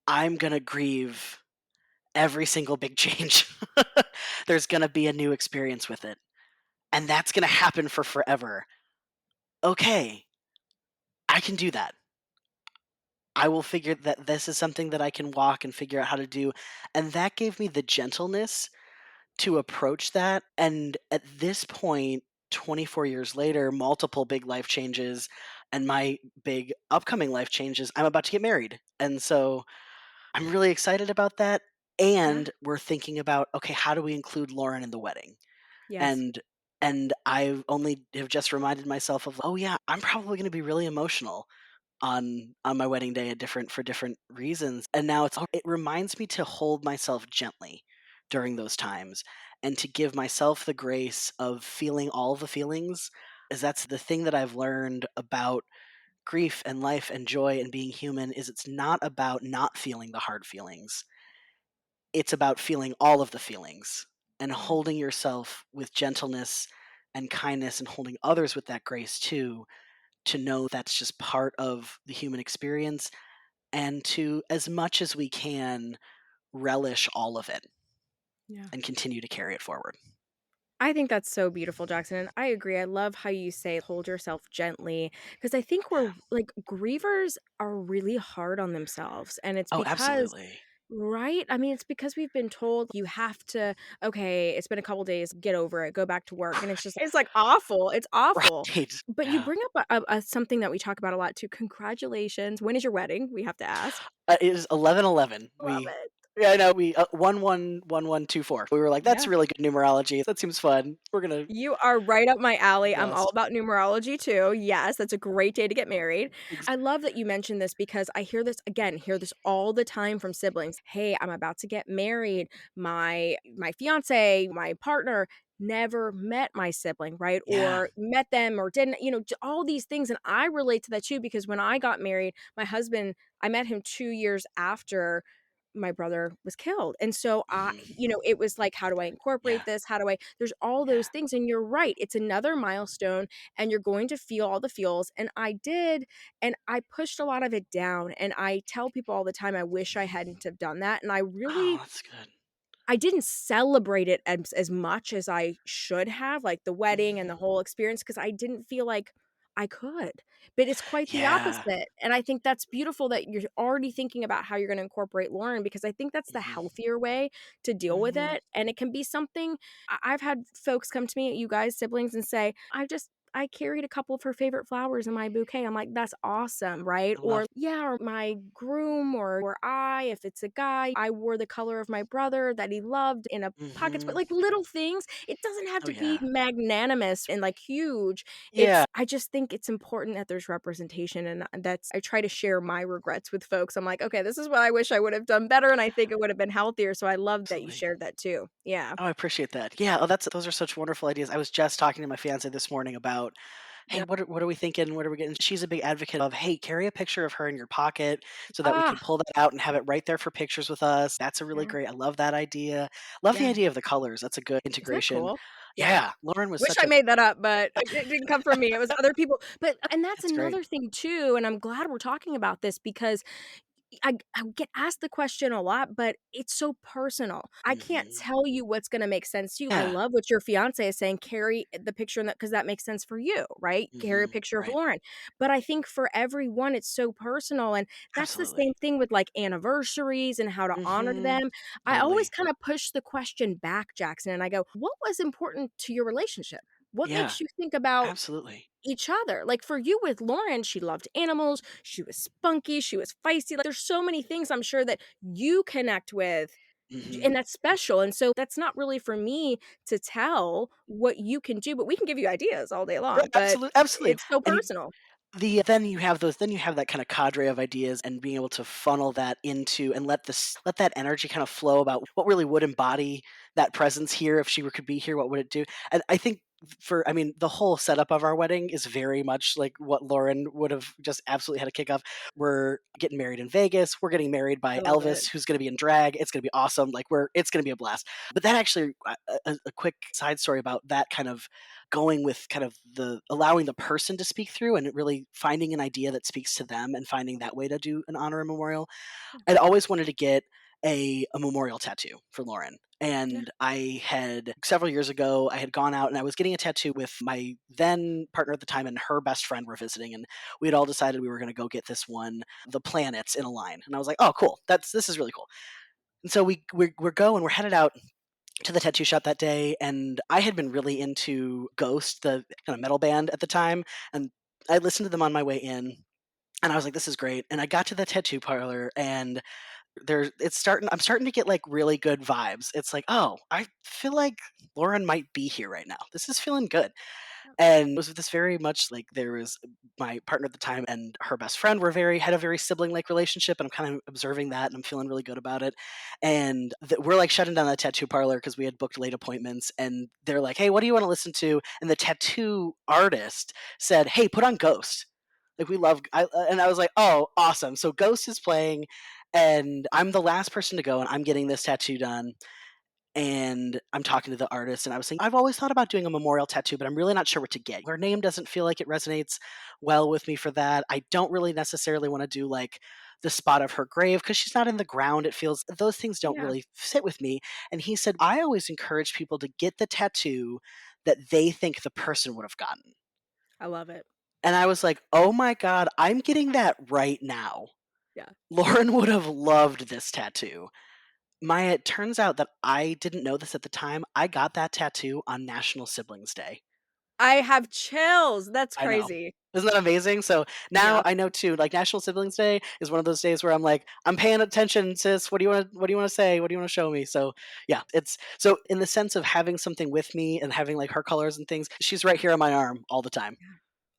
[SPEAKER 2] I'm gonna grieve every single big change. There's gonna be a new experience with it, and that's gonna happen for forever. Okay, I can do that. I will figure that this is something that I can walk and figure out how to do. And that gave me the gentleness to approach that. And at this point, 24 years later, multiple big life changes and my big upcoming life changes, I'm about to get married. And so I'm really excited about that.
[SPEAKER 1] Yeah.
[SPEAKER 2] And we're thinking about, okay, how do we include Lauren in the wedding?
[SPEAKER 1] Yes.
[SPEAKER 2] And I only have just reminded myself of, oh yeah, I'm probably going to be really emotional on my wedding day at different for different reasons. And now it reminds me to hold myself gently during those times and to give myself the grace of feeling all the feelings, as that's the thing that I've learned about grief and life and joy and being human is it's not about not feeling the hard feelings. It's about feeling all of the feelings and
[SPEAKER 1] Yeah.
[SPEAKER 2] holding yourself with gentleness and kindness and holding others with that grace too, to know that's just part of the human experience and to, as much as we can, relish all of it
[SPEAKER 1] Yeah.
[SPEAKER 2] and continue to carry it forward.
[SPEAKER 1] I think that's so beautiful, Jackson, and I agree. I love how you say hold yourself gently because I think
[SPEAKER 2] Yeah.
[SPEAKER 1] we're like grievers are really hard on themselves. And it's
[SPEAKER 2] Oh,
[SPEAKER 1] because,
[SPEAKER 2] absolutely.
[SPEAKER 1] right? I mean, it's because we've been told you have to, okay, it's been a couple days, get over it, go back to work. And it's like awful. It's awful.
[SPEAKER 2] Right.
[SPEAKER 1] But you
[SPEAKER 2] Yeah.
[SPEAKER 1] bring up something that we talk about a lot too. Congratulations. When is your wedding? We have to ask.
[SPEAKER 2] It is 11/11.
[SPEAKER 1] Love
[SPEAKER 2] We
[SPEAKER 1] it.
[SPEAKER 2] Yeah, I know, we 111124. We were like, "That's
[SPEAKER 1] Yeah.
[SPEAKER 2] really good numerology. That seems fun. We're gonna."
[SPEAKER 1] You are right up my alley. I'm all
[SPEAKER 2] Blessed.
[SPEAKER 1] about numerology too. Yes, that's a great day to get married.
[SPEAKER 2] Ex
[SPEAKER 1] I love that you mentioned this because I hear this all the time from siblings. Hey, I'm about to get married. My fiance, my partner never met my sibling, right?
[SPEAKER 2] Yeah.
[SPEAKER 1] Or met them or didn't, all these things. And I relate to that too because when I got married, my husband, I met him 2 years after my brother was killed. And so
[SPEAKER 2] Mhm.
[SPEAKER 1] it was like, how do I
[SPEAKER 2] Yeah.
[SPEAKER 1] incorporate this? How do I, there's all
[SPEAKER 2] Yeah.
[SPEAKER 1] those things. And you're right. It's another milestone and you're going to feel all the feels. And I did. And I pushed a lot of it down. And I tell people all the time, I wish I hadn't have done that. And
[SPEAKER 2] Oh, that's good.
[SPEAKER 1] I didn't celebrate it as much as I should have, like the wedding and the
[SPEAKER 2] Mhm.
[SPEAKER 1] whole experience, because I didn't feel like I could. But it's quite the
[SPEAKER 2] Yeah.
[SPEAKER 1] opposite, and I think that's beautiful that you're already thinking about how you're gonna incorporate Lauren, because I think that's the
[SPEAKER 2] Mhm.
[SPEAKER 1] healthier way to deal with
[SPEAKER 2] Mhm.
[SPEAKER 1] it, and it can be something I've had folks come to me, you guys, siblings, and say, I carried a couple of her favorite flowers in my bouquet." I'm like, "That's awesome," right?
[SPEAKER 2] I
[SPEAKER 1] Or,
[SPEAKER 2] love.
[SPEAKER 1] "Yeah, or my groom or I, if it's a guy, I wore the color of my brother that he loved in a pockets," but,
[SPEAKER 2] Mhm.
[SPEAKER 1] like, little things. It doesn't have
[SPEAKER 2] Oh,
[SPEAKER 1] to be
[SPEAKER 2] yeah.
[SPEAKER 1] magnanimous and, like, huge.
[SPEAKER 2] Yeah.
[SPEAKER 1] I just think it's important that there's representation, and that's I try to share my regrets with folks. I'm like, "Okay, this is what I wish I would have done better, and I think it would have been healthier." So I love that you
[SPEAKER 2] Absolutely.
[SPEAKER 1] shared that too. Yeah.
[SPEAKER 2] Oh, I appreciate that. Yeah, oh, those are such wonderful ideas. I was just talking to my fiance this morning about "Hey, what are we thinking? What are we getting?" She's a big advocate of, "Hey, carry a picture of her in your pocket so that we can
[SPEAKER 1] Ah,
[SPEAKER 2] pull that out and have it right there for pictures with us." That's a really
[SPEAKER 1] yeah,
[SPEAKER 2] great I love that idea. Love the
[SPEAKER 1] yeah.
[SPEAKER 2] idea of the colors. That's a good
[SPEAKER 1] Isn't that
[SPEAKER 2] integration.
[SPEAKER 1] cool? Yeah.
[SPEAKER 2] Yeah, Lauren was
[SPEAKER 1] Wish
[SPEAKER 2] such
[SPEAKER 1] I
[SPEAKER 2] a
[SPEAKER 1] made that up, but it didn't come from me, it was other people. But and that's
[SPEAKER 2] That's great.
[SPEAKER 1] another thing too, and I'm glad we're talking about this because I get asked the question a lot, but it's so personal. I can't
[SPEAKER 2] Mhm.
[SPEAKER 1] tell you what's gonna make sense to you. I
[SPEAKER 2] Yeah.
[SPEAKER 1] love what your fiancé is saying, carry the picture in that because that makes sense for you, right? Carry a
[SPEAKER 2] Mhm.
[SPEAKER 1] picture of
[SPEAKER 2] Right.
[SPEAKER 1] Lauren. But I think for everyone, it's so personal, and that's the
[SPEAKER 2] Absolutely.
[SPEAKER 1] same thing with, like, anniversaries and how to honor
[SPEAKER 2] Mhm.
[SPEAKER 1] them. I always
[SPEAKER 2] Totally.
[SPEAKER 1] kinda push the question back, Jackson, and I go, "What was important to your relationship? What
[SPEAKER 2] Yeah.
[SPEAKER 1] makes you think about
[SPEAKER 2] Absolutely.
[SPEAKER 1] each other?" Like, for you with Lauren, she loved animals, she was spunky, she was feisty, like, there's so many things I'm sure that you connect with,
[SPEAKER 2] Mhm.
[SPEAKER 1] and that's special, and so that's not really for me to tell what you can do, but we can give you ideas all day
[SPEAKER 2] Right,
[SPEAKER 1] long, but
[SPEAKER 2] absolutely.
[SPEAKER 1] it's so
[SPEAKER 2] And
[SPEAKER 1] personal.
[SPEAKER 2] then you have that kinda cadre of ideas and being able to funnel that into and let that energy kind of flow about what really would embody that presence here if she were could be here, what would it do? And I think I mean, the whole setup of our wedding is very much like what Lauren would have just absolutely had a kick of. We're getting married in Vegas, we're getting married
[SPEAKER 1] I
[SPEAKER 2] by
[SPEAKER 1] love it.
[SPEAKER 2] Elvis, who's gonna be in drag, it's gonna be awesome, like, it's gonna be a blast. But that actually a quick side story about that kind of going with kind of the allowing the person to speak through and really finding an idea that speaks to them and finding that way to do an honor and memorial.
[SPEAKER 1] Yeah,
[SPEAKER 2] I'd always wanted to get a memorial tattoo for Lauren.
[SPEAKER 1] yeah,
[SPEAKER 2] And I had several years ago, I had gone out and I was getting a tattoo with my then partner at the time and her best friend were visiting. And we had all decided we were going to go get this one, the planets in a line. And I was like, oh, cool. This is really cool. And so we're going, we're headed out to the tattoo shop that day, and I had been really into Ghost, the kind of metal band at the time, and I listened to them on my way in, and I was like, "This is great." And I got to the tattoo parlor, and I'm starting to get like really good vibes. It's like, oh, I feel like Lauren might be here right now. This is feeling good.
[SPEAKER 1] yeah.
[SPEAKER 2] And it was this very much like there was my partner at the time and her best friend had a very sibling like relationship, and I'm kind of observing that, and I'm feeling really good about it. And we're like shutting down the tattoo parlor because we had booked late appointments, and they're like, "Hey, what do you want to listen to?" And the tattoo artist said, "Hey, put on Ghost." Like we love, and I was like, "Oh, awesome!" So Ghost is playing, and I'm the last person to go, and I'm getting this tattoo done and I'm talking to the artist, and I was saying, I've always thought about doing a memorial tattoo, but I'm really not sure what to get. Her name doesn't feel like it resonates well with me for that. I don't really necessarily want to do like the spot of her grave because she's not in the ground. It feels those things don't
[SPEAKER 1] Yeah,
[SPEAKER 2] really sit with me. And he said, I always encourage people to get the tattoo that they think the person would have gotten.
[SPEAKER 1] I love it.
[SPEAKER 2] And I was like, oh my God, I'm getting that right now.
[SPEAKER 1] Yeah.
[SPEAKER 2] Lauren would have loved this tattoo. Maya, it turns out that I didn't know this at the time. I got that tattoo on National Siblings Day.
[SPEAKER 1] I have chills, that's
[SPEAKER 2] I know.
[SPEAKER 1] crazy.
[SPEAKER 2] Isn't that amazing? So now
[SPEAKER 1] Yeah.
[SPEAKER 2] I know too, like National Siblings Day is one of those days where I'm like, I'm paying attention, sis. What do you want to say? What do you want to show me? So yeah, it's so in the sense of having something with me and having like her colors and things, she's right here on my arm all the time.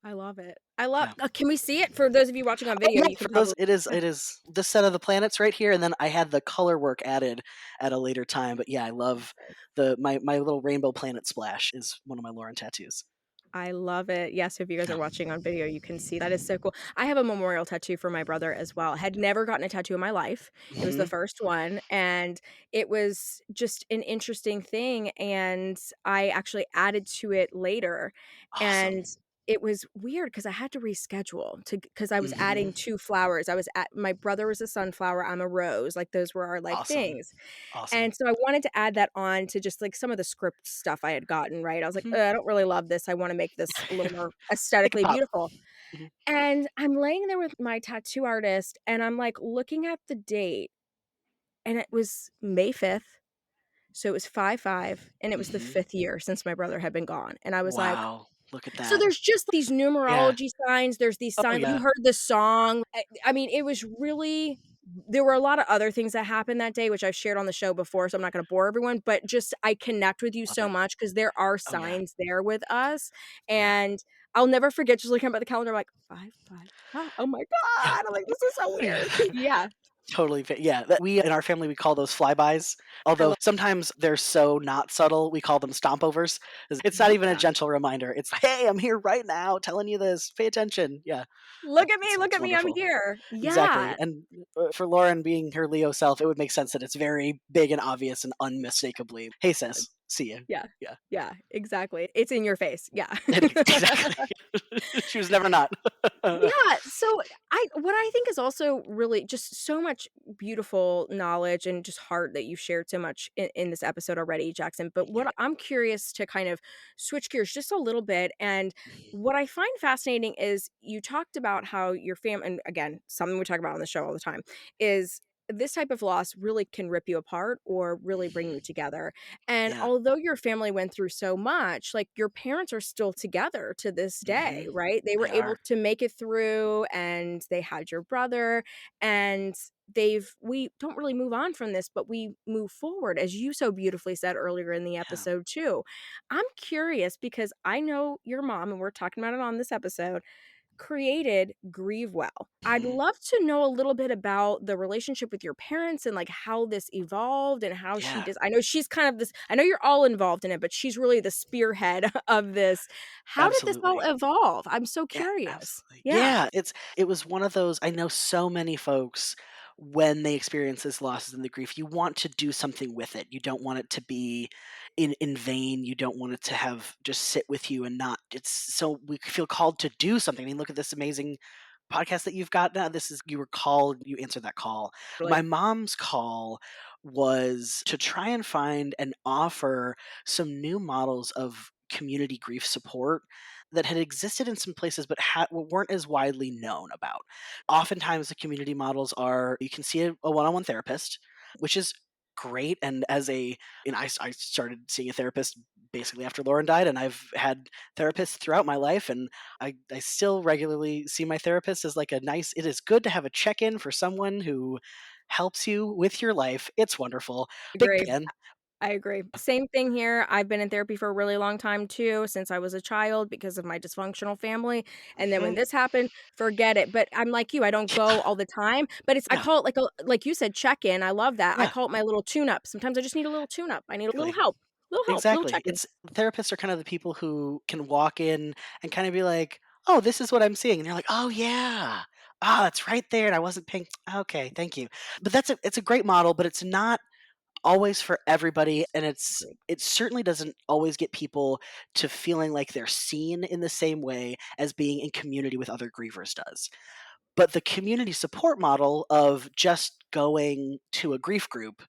[SPEAKER 1] I love it. I love
[SPEAKER 2] Yeah.
[SPEAKER 1] can we see it? For those of you watching on
[SPEAKER 2] Oh
[SPEAKER 1] video,
[SPEAKER 2] yeah,
[SPEAKER 1] you can
[SPEAKER 2] for those
[SPEAKER 1] probably yeah,
[SPEAKER 2] it is the set of the planets right here, and then I had the color work added at a later time. But yeah, I love the my little rainbow planet splash is one of my Lauren tattoos.
[SPEAKER 1] I love it. Yes, if you guys
[SPEAKER 2] Yeah.
[SPEAKER 1] are watching on video, you can see that is so cool. I have a memorial tattoo for my brother as well. Had never gotten a tattoo in my life. It was the
[SPEAKER 2] Mhm.
[SPEAKER 1] first one, and it was just an interesting thing, and I actually added to it later, and
[SPEAKER 2] Awesome.
[SPEAKER 1] it was weird because I had to reschedule to because I was
[SPEAKER 2] Mhm.
[SPEAKER 1] adding 2 flowers. I was at my brother was a sunflower, I'm a rose, like, those were our, like,
[SPEAKER 2] Awesome.
[SPEAKER 1] things.
[SPEAKER 2] Awesome.
[SPEAKER 1] And so I wanted to add that on to just, like, some of the script stuff I had gotten, right? I was like,
[SPEAKER 2] Mhm.
[SPEAKER 1] I don't really love this. I wanna make this a little more
[SPEAKER 2] Make it
[SPEAKER 1] aesthetically
[SPEAKER 2] pop.
[SPEAKER 1] beautiful."
[SPEAKER 2] Mhm.
[SPEAKER 1] And I'm laying there with my tattoo artist, and I'm, like, looking at the date, and it was May 5th, so it was 5/5, and it was the
[SPEAKER 2] Mhm.
[SPEAKER 1] 5th year since my brother had been gone, and I was like,
[SPEAKER 2] Wow. Look at
[SPEAKER 1] so
[SPEAKER 2] that.
[SPEAKER 1] there's just these
[SPEAKER 2] Yeah.
[SPEAKER 1] numerology signs, there's these
[SPEAKER 2] Oh,
[SPEAKER 1] signs you
[SPEAKER 2] yeah.
[SPEAKER 1] heard the song. I mean, it was really there were a lot of other things that happened that day, which I've shared on the show before, so I'm not gonna bore everyone, but just I connect with you
[SPEAKER 2] Love
[SPEAKER 1] so
[SPEAKER 2] it.
[SPEAKER 1] much because there are
[SPEAKER 2] Oh, yeah.
[SPEAKER 1] signs there with us,
[SPEAKER 2] Yeah.
[SPEAKER 1] and I'll never forget just looking up at the calendar, I'm like, 5, 5, oh my
[SPEAKER 2] Yeah.
[SPEAKER 1] god, I'm like, "This is so
[SPEAKER 2] Yeah.
[SPEAKER 1] weird." Yeah.
[SPEAKER 2] Totally yeah, we in our family, we call those flybys,
[SPEAKER 1] I
[SPEAKER 2] although
[SPEAKER 1] love
[SPEAKER 2] sometimes they're so not subtle, we call them stompovers. It's not
[SPEAKER 1] love
[SPEAKER 2] even a
[SPEAKER 1] that.
[SPEAKER 2] gentle reminder, it's, "Hey, I'm here right now telling you this, pay attention." Yeah,
[SPEAKER 1] Look
[SPEAKER 2] it's
[SPEAKER 1] at me, I'm
[SPEAKER 2] wonderful.
[SPEAKER 1] here. Yeah.
[SPEAKER 2] Exactly, and, for Lauren being her Leo self, it would make sense that it's very big and obvious and unmistakably, "Hey, sis, see you."
[SPEAKER 1] Yeah.
[SPEAKER 2] Yeah.
[SPEAKER 1] Yeah, exactly. It's in your face. Yeah.
[SPEAKER 2] Exactly. She was never not.
[SPEAKER 1] Yeah, so what I think is also really just so much beautiful knowledge and just heart that you've shared so much in this episode already, Jackson. But
[SPEAKER 2] Yeah.
[SPEAKER 1] what I'm curious to kind of switch gears just a little bit, and what I find fascinating is you talked about how your family, and again, something we talk about on the show all the time, is this type of loss really can rip you apart or really bring you
[SPEAKER 2] Mhm.
[SPEAKER 1] together. And
[SPEAKER 2] Yeah.
[SPEAKER 1] although your family went through so much, like, your parents are still together to this day,
[SPEAKER 2] Mhm.
[SPEAKER 1] right? They were
[SPEAKER 2] They
[SPEAKER 1] able
[SPEAKER 2] are.
[SPEAKER 1] to make it through, and they had your brother,
[SPEAKER 2] Mhm.
[SPEAKER 1] and we don't really move on from this, but we move forward, as you so beautifully said earlier in the
[SPEAKER 2] Yeah.
[SPEAKER 1] episode too. I'm curious because I know your mom, and we're talking about it on this episode, created GrieveWell. I'd
[SPEAKER 2] Mhm.
[SPEAKER 1] love to know a little bit about the relationship with your parents and, like, how this evolved and how she
[SPEAKER 2] Yeah.
[SPEAKER 1] does. I know she's kind of this, I know you're all involved in it, but she's really the spearhead of this. How did this all
[SPEAKER 2] Absolutely.
[SPEAKER 1] evolve? I'm so
[SPEAKER 2] Yeah,
[SPEAKER 1] curious.
[SPEAKER 2] absolutely.
[SPEAKER 1] Yeah.
[SPEAKER 2] Yeah, it was one of those I know so many folks, when they experience this losses and the grief, you want to do something with it. You don't want it to be in vain. You don't want it to have just sit with you and not it's so we feel called to do something. I mean, look at this amazing podcast that you've got now. This is you were called, you answered that call. My
[SPEAKER 1] Really
[SPEAKER 2] mom's call was to try and find and offer some new models of community grief support that had existed in some places but weren't as widely known about. Oftentimes, the community models are you can see a one-on-one therapist, which is great. And as a, and I started seeing a therapist basically after Lauren died, and I've had therapists throughout my life, and I still regularly see my therapist as like a nice. It is good to have a check-in for someone who helps you with your life. It's wonderful. Big
[SPEAKER 1] agree.
[SPEAKER 2] fan.
[SPEAKER 1] I agree. Same thing here. I've been in therapy for a really long time too, since I was a child because of my dysfunctional family. And then when
[SPEAKER 2] Mhm.
[SPEAKER 1] this happened, forget it. But I'm like you, I don't go all the time, but I
[SPEAKER 2] Yeah,
[SPEAKER 1] call it like like you said, check-in. I love that. I
[SPEAKER 2] yeah,
[SPEAKER 1] call it my little tune-up. Sometimes I just need a little tune-up. I need a
[SPEAKER 2] exactly.
[SPEAKER 1] little
[SPEAKER 2] Exactly.
[SPEAKER 1] check-in.
[SPEAKER 2] It's therapists are kind of the people who can walk in and kind of be like, "Oh, this is what I'm seeing." And you're like, "Oh, yeah. Ah, it's right there, and I wasn't paying okay, thank you." But it's a great model, but it's not always for everybody, and
[SPEAKER 1] Agreed.
[SPEAKER 2] it certainly doesn't always get people to feeling like they're seen in the same way as being in community with other grievers does. But the community support model of just going to a grief group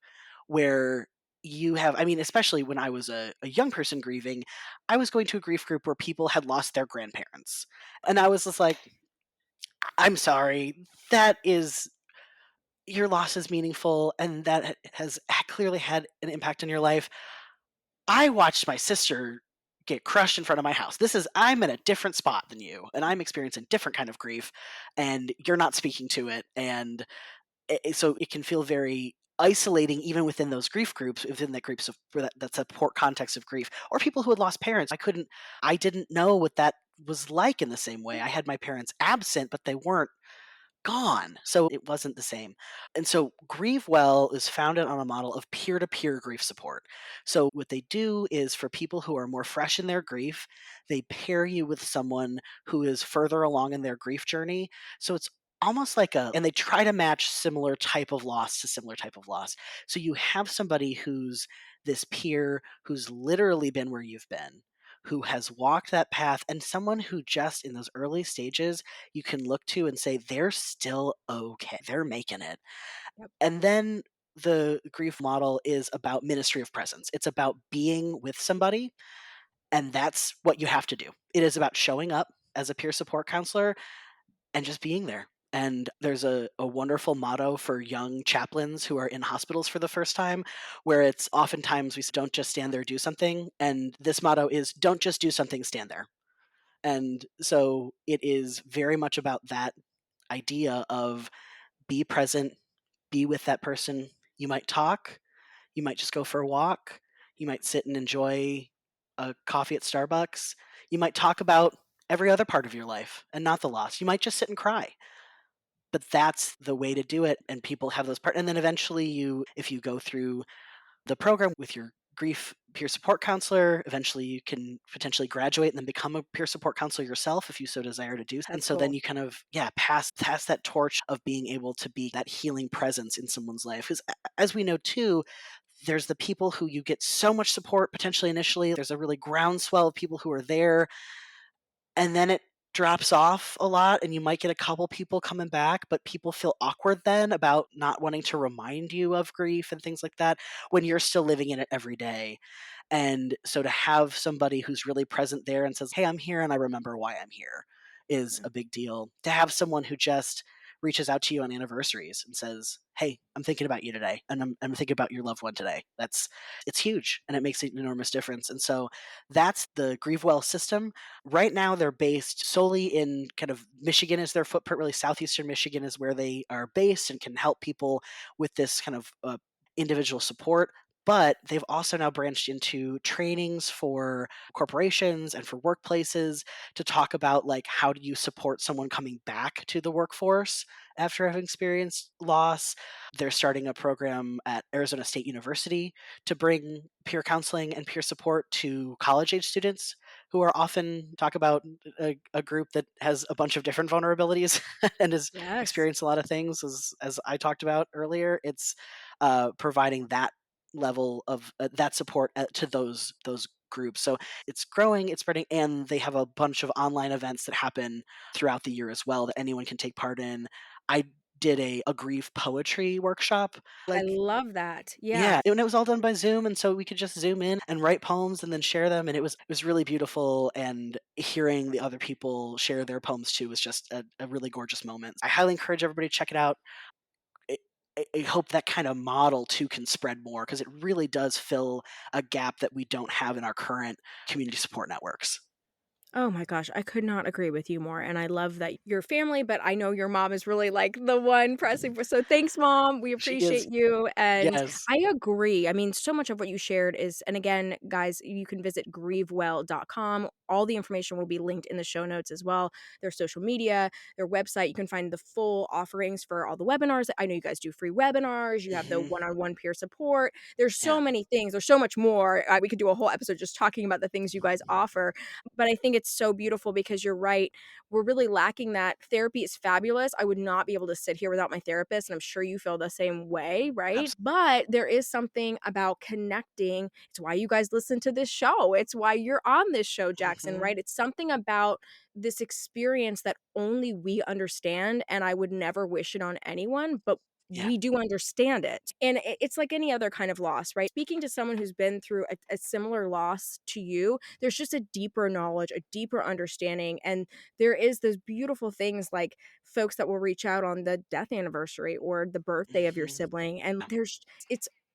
[SPEAKER 2] where you have I mean, especially when I was a young person grieving, I was going to a grief group where people had lost their grandparents. And I was just like, I'm sorry, that is your loss is meaningful and that has clearly had an impact on your life. I watched my sister get crushed in front of my house. I'm in a different spot than you, and I'm experiencing different kind of grief, and you're not speaking to it. And so it can feel very isolating even within those grief groups, within that groups of that support context of grief, or people who had lost parents. I didn't know what that was like in the same way. I had my parents absent, but they weren't gone. So it wasn't the same. And so GrieveWell is founded on a model of peer to peer grief support. So what they do is for people who are more fresh in their grief, they pair you with someone who is further along in their grief journey. So it's almost like and they try to match similar type of loss to similar type of loss. So you have somebody who's this peer who's literally been where you've been, who has walked that path, and someone who just in those early stages you can look to and say they're still okay. They're making it.
[SPEAKER 1] Yep.
[SPEAKER 2] And then the grief model is about ministry of presence. It's about being with somebody, and that's what you have to do. It is about showing up as a peer support counselor and just being there. And there's a wonderful motto for young chaplains who are in hospitals for the first time, where it's oftentimes we don't just stand there, do something. And this motto is don't just do something, stand there. And so it is very much about that idea of be present, be with that person. You might talk, you might just go for a walk, you might sit and enjoy a coffee at Starbucks, you might talk about every other part of your life and not the loss. You might just sit and cry. but that's the way to do it, and people have those part, and then eventually if you go through the program with your grief peer support counselor, eventually you can potentially graduate and then become a peer support counselor yourself if you so desire to do. And
[SPEAKER 1] That's
[SPEAKER 2] so then
[SPEAKER 1] cool.
[SPEAKER 2] you kind of, yeah, pass that torch of being able to be that healing presence in someone's life. Because as we know too, there's the people who you get so much support potentially initially. There's a really groundswell of people who are there, and then it drops off a lot, and you might get a couple people coming back, but people feel awkward then about not wanting to remind you of grief and things like that when you're still living in it every day. And so to have somebody who's really present there and says, "Hey, I'm here and I remember why I'm here," is
[SPEAKER 1] Mm.
[SPEAKER 2] a big deal. To have someone who just reaches out to you on anniversaries and says, "Hey, I'm thinking about you today, and I'm thinking about your loved one today." It's huge, and it makes an enormous difference. And so that's the GrieveWell system. Right now, they're based solely in kind of Michigan is their footprint. Really, southeastern Michigan is where they are based and can help people with this kind of individual support. But they've also now branched into trainings for corporations and for workplaces to talk about like how do you support someone coming back to the workforce after having experienced loss. They're starting a program at Arizona State University to bring peer counseling and peer support to college age students who are often talk about a group that has a bunch of different vulnerabilities and has
[SPEAKER 1] Yes.
[SPEAKER 2] experienced a lot of things as I talked about earlier. It's providing that level of that support to those groups. So it's growing, it's spreading, and they have a bunch of online events that happen throughout the year as well that anyone can take part in. I did a grief poetry workshop.
[SPEAKER 1] I
[SPEAKER 2] Like,
[SPEAKER 1] love that. Yeah.
[SPEAKER 2] yeah, and it was all done by Zoom, and so we could just Zoom in and write poems and then share them, and it was really beautiful. And hearing the other people share their poems too was just a really gorgeous moment. I highly encourage everybody to check it out. I I hope that kind of model too can spread more because it really does fill a gap that we don't have in our current community support networks.
[SPEAKER 1] Oh my gosh, I could not agree with you more, and I love that your family, but I know your mom is really, like, the one pressing for so thanks, mom, we
[SPEAKER 2] She is,
[SPEAKER 1] appreciate you, and
[SPEAKER 2] yes.
[SPEAKER 1] I agree, I mean, so much of what you shared is and again, guys, you can visit grievewell.com, all the information will be linked in the show notes as well, their social media, their website, you can find the full offerings for all the webinars, I know you guys do free webinars, you have the
[SPEAKER 2] Mhm.
[SPEAKER 1] one-on-one peer support, there's so
[SPEAKER 2] Yeah.
[SPEAKER 1] many things, there's so much more, we could do a whole episode just talking about the things you guys offer, but I think it's so beautiful because you're right. We're really lacking that. Therapy is fabulous. I would not be able to sit here without my therapist, and I'm sure you feel the same way, right?
[SPEAKER 2] Absolutely.
[SPEAKER 1] But there is something about connecting. It's why you guys listen to this show. It's why you're on this show, Jackson,
[SPEAKER 2] Mhm.
[SPEAKER 1] right? It's something about this experience that only we understand, and I would never wish it on anyone, but
[SPEAKER 2] Yeah.
[SPEAKER 1] we do understand it. And it's like any other kind of loss, right? Speaking to someone who's been through a similar loss to you, there's just a deeper knowledge, a deeper understanding. And there is those beautiful things like folks that will reach out on the death anniversary or the birthday of your
[SPEAKER 2] Mhm.
[SPEAKER 1] sibling. And
[SPEAKER 2] Yeah.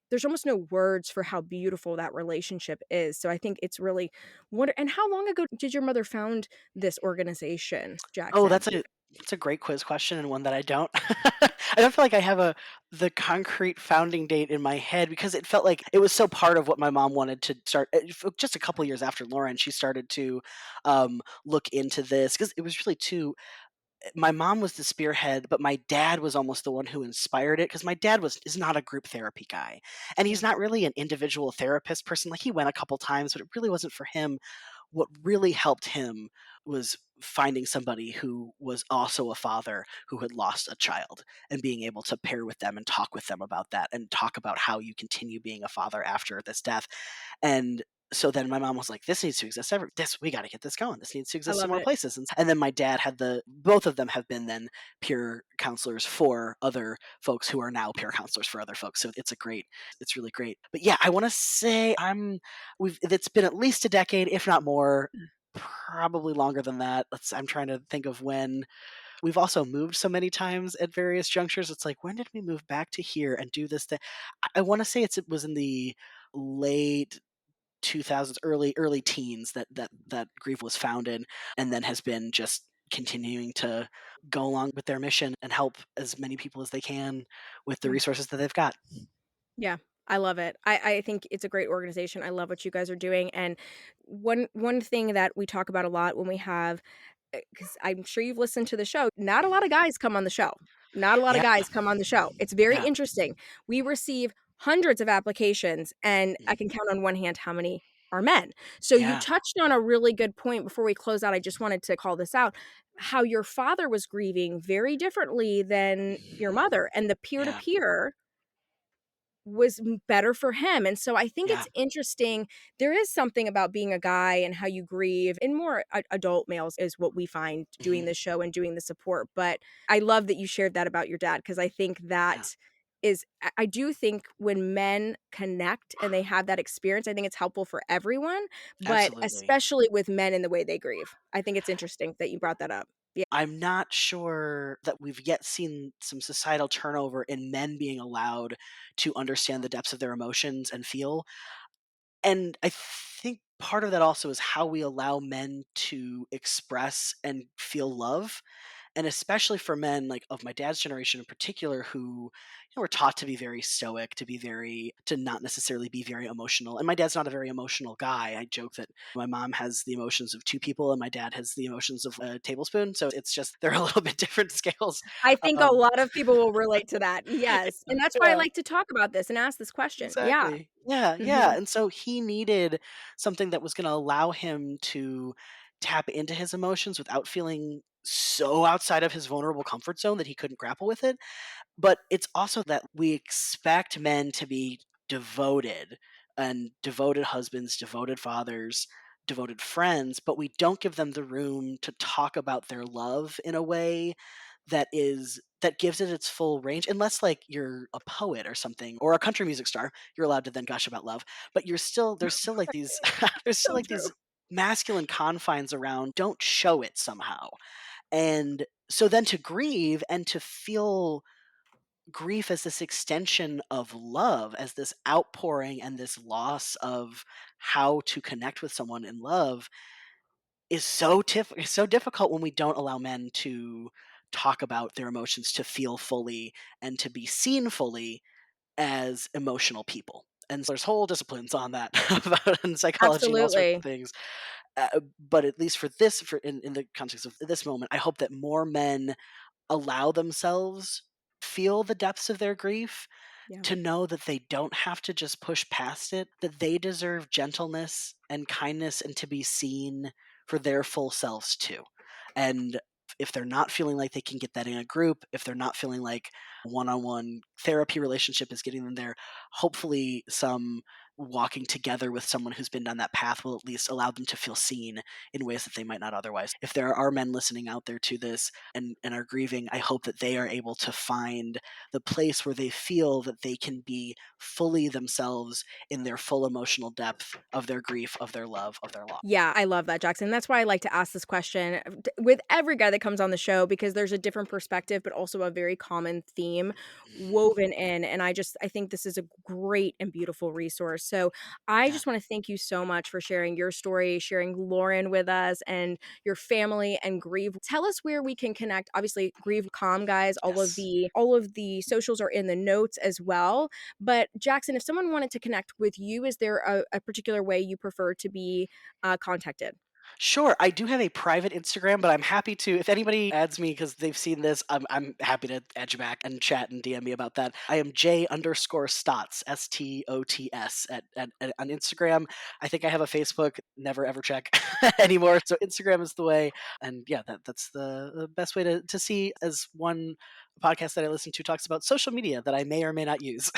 [SPEAKER 1] there's almost no words for how beautiful that relationship is. So I think it's really wonder. And how long ago did your mother found this organization,
[SPEAKER 2] Oh,
[SPEAKER 1] Jackson?
[SPEAKER 2] that's a great quiz question and one that I don't I don't feel like I have the concrete founding date in my head because it felt like it was so part of what my mom wanted to start. Just a couple years after Lauren, she started to look into this because it was really too. My mom was the spearhead, but my dad was almost the one who inspired it because my dad is not a group therapy guy, and he's
[SPEAKER 1] Yeah.
[SPEAKER 2] not really an individual therapist person. Like he went a couple times, but it really wasn't for him. What really helped him was finding somebody who was also a father who had lost a child and being able to pair with them and talk with them about that and talk about how you continue being a father after this death. And so then my mom was like, "This needs to exist this we got to get this going. This needs to
[SPEAKER 1] I
[SPEAKER 2] exist in
[SPEAKER 1] love
[SPEAKER 2] more
[SPEAKER 1] it.
[SPEAKER 2] places." And then my dad had both of them have been then peer counselors for other folks who are now peer counselors for other folks. So it's really great. But yeah, I want to say it's been at least a decade, if not more, probably longer than that. I'm trying to think of when. We've also moved so many times at various junctures. It's like, when did we move back to here and do this thing? I want to say it was in the late 2000s, early teens that Grieve was founded, and then has been just continuing to go along with their mission and help as many people as they can with the
[SPEAKER 1] Yeah.
[SPEAKER 2] resources that they've got.
[SPEAKER 1] Yeah, I love it. I think it's a great organization. I love what you guys are doing. And one thing that we talk about a lot when we have because I'm sure you've listened to the show, not a lot of guys come on the show. Not a lot of
[SPEAKER 2] Yeah,
[SPEAKER 1] guys come on the show. It's very
[SPEAKER 2] yeah,
[SPEAKER 1] interesting. We receive hundreds of applications, and I
[SPEAKER 2] mhm,
[SPEAKER 1] can count on one hand how many are men. So you
[SPEAKER 2] yeah,
[SPEAKER 1] touched on a really good point before we close out. I just wanted to call this out, how your father was grieving very differently than your
[SPEAKER 2] mhm,
[SPEAKER 1] mother, and the peer to
[SPEAKER 2] yeah,
[SPEAKER 1] peer was better for him. And so I think
[SPEAKER 2] yeah,
[SPEAKER 1] it's interesting. There is something about being a guy and how you grieve, and more adult males is what we find doing
[SPEAKER 2] mhm,
[SPEAKER 1] this show and doing the support. But I love that you shared that about your dad, because I think
[SPEAKER 2] yeah,
[SPEAKER 1] that is, I do think when men connect and they have that experience, I think it's helpful for everyone, but
[SPEAKER 2] absolutely.
[SPEAKER 1] especially with men in the way they grieve. I think it's interesting that you brought that up. Yeah.
[SPEAKER 2] I'm not sure that we've yet seen some societal turnover in men being allowed to understand the depths of their emotions and feel. And I think part of that also is how we allow men to express and feel love. And especially for men like of my dad's generation in particular, who were taught to be very stoic, to not necessarily be very emotional. And my dad's not a very emotional guy. I joke that my mom has the emotions of two people and my dad has the emotions of a tablespoon. So it's just they're a little bit different scales.
[SPEAKER 1] I think a
[SPEAKER 2] Um,
[SPEAKER 1] lot of people will relate to that. Yes. And that's why I
[SPEAKER 2] yeah.
[SPEAKER 1] like to talk about this and ask this question. Yeah.
[SPEAKER 2] Exactly. Yeah, yeah,
[SPEAKER 1] Mhm.
[SPEAKER 2] and so he needed something that was gonna allow him to tap into his emotions without feeling so outside of his vulnerable comfort zone that he couldn't grapple with it. But it's also that we expect men to be devoted and devoted husbands, devoted fathers, devoted friends, but we don't give them the room to talk about their love in a way that gives it its full range, unless like you're a poet or something or a country music star. You're allowed to then gush about love, but there's still like these there's still
[SPEAKER 1] So
[SPEAKER 2] like
[SPEAKER 1] true.
[SPEAKER 2] these masculine confines around. Don't show it somehow. And so then to grieve and to feel grief as this extension of love, as this outpouring and this loss of how to connect with someone in love is so difficult when we don't allow men to talk about their emotions, to feel fully, and to be seen fully as emotional people. And so there's whole disciplines on that about in psychology and all sorts of
[SPEAKER 1] Absolutely.
[SPEAKER 2] things. But at least for this, in the context of this moment, I hope that more men allow themselves feel the depths of their grief,
[SPEAKER 1] Yeah.
[SPEAKER 2] to know that they don't have to just push past it, that they deserve gentleness and kindness and to be seen for their full selves too. And if they're not feeling like they can get that in a group, if they're not feeling like one-on-one therapy relationship is getting them there, hopefully some walking together with someone who's been down that path will at least allow them to feel seen in ways that they might not otherwise. If there are men listening out there to this and are grieving, I hope that they are able to find the place where they feel that they can be fully themselves in their full emotional depth of their grief, of their love, of their loss.
[SPEAKER 1] Yeah, I love that, Jackson. That's why I like to ask this question with every guy that comes on the show, because there's a different perspective, but also a very common theme woven in. And I think this is a great and beautiful resource. So I
[SPEAKER 2] Yeah.
[SPEAKER 1] just want to thank you so much for sharing your story, sharing Lauren with us and your family and Grieve. Tell us where we can connect. Obviously, Grieve Calm, guys.
[SPEAKER 2] Yes.
[SPEAKER 1] All of the socials are in the notes as well. But Jackson, if someone wanted to connect with you, is there a particular way you prefer to be contacted?
[SPEAKER 2] Sure, I do have a private Instagram, but I'm happy to if anybody adds me because they've seen this, I'm happy to add you back and chat and DM me about that. I am J_Stots, STOTS on Instagram. I think I have a Facebook, never ever check anymore. So Instagram is the way. And yeah, that's the best way to see as one podcast that I listen to talks about social media that I may or may not use.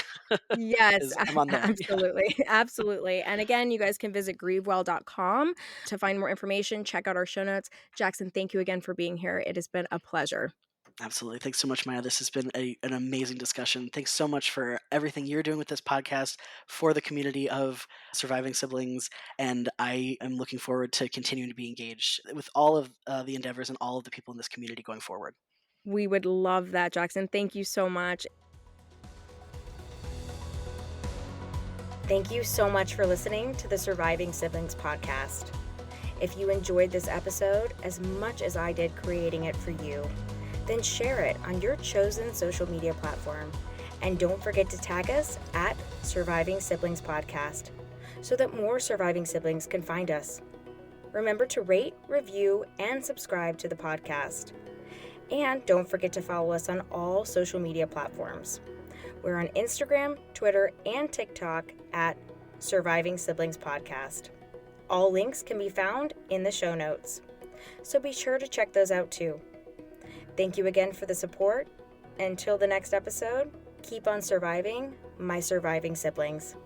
[SPEAKER 1] Yes,
[SPEAKER 2] Is I'm on there. Yeah,
[SPEAKER 1] absolutely, absolutely, and again, you guys can visit grievewell.com to find more information, check out our show notes. Jackson, thank you again for being here. It has been a pleasure.
[SPEAKER 2] absolutely. Thanks so much, Maya. This has been an amazing discussion. Thanks so much for everything you're doing with this podcast for the community of surviving siblings. And I am looking forward to continuing to be engaged with all of the endeavors and all of the people in this community going forward.
[SPEAKER 1] We would love that, Jackson. Thank you so much. Thank you so much for listening to the Surviving Siblings podcast. If you enjoyed this episode as much as I did creating it for you, then share it on your chosen social media platform. And don't forget to tag us at Surviving Siblings Podcast so that more surviving siblings can find us. Remember to rate, review, and subscribe to the podcast. And don't forget to follow us on all social media platforms. We're on Instagram, Twitter, and TikTok at Surviving Siblings Podcast. All links can be found in the show notes, so be sure to check those out too. Thank you again for the support. Until the next episode, keep on surviving, my surviving siblings.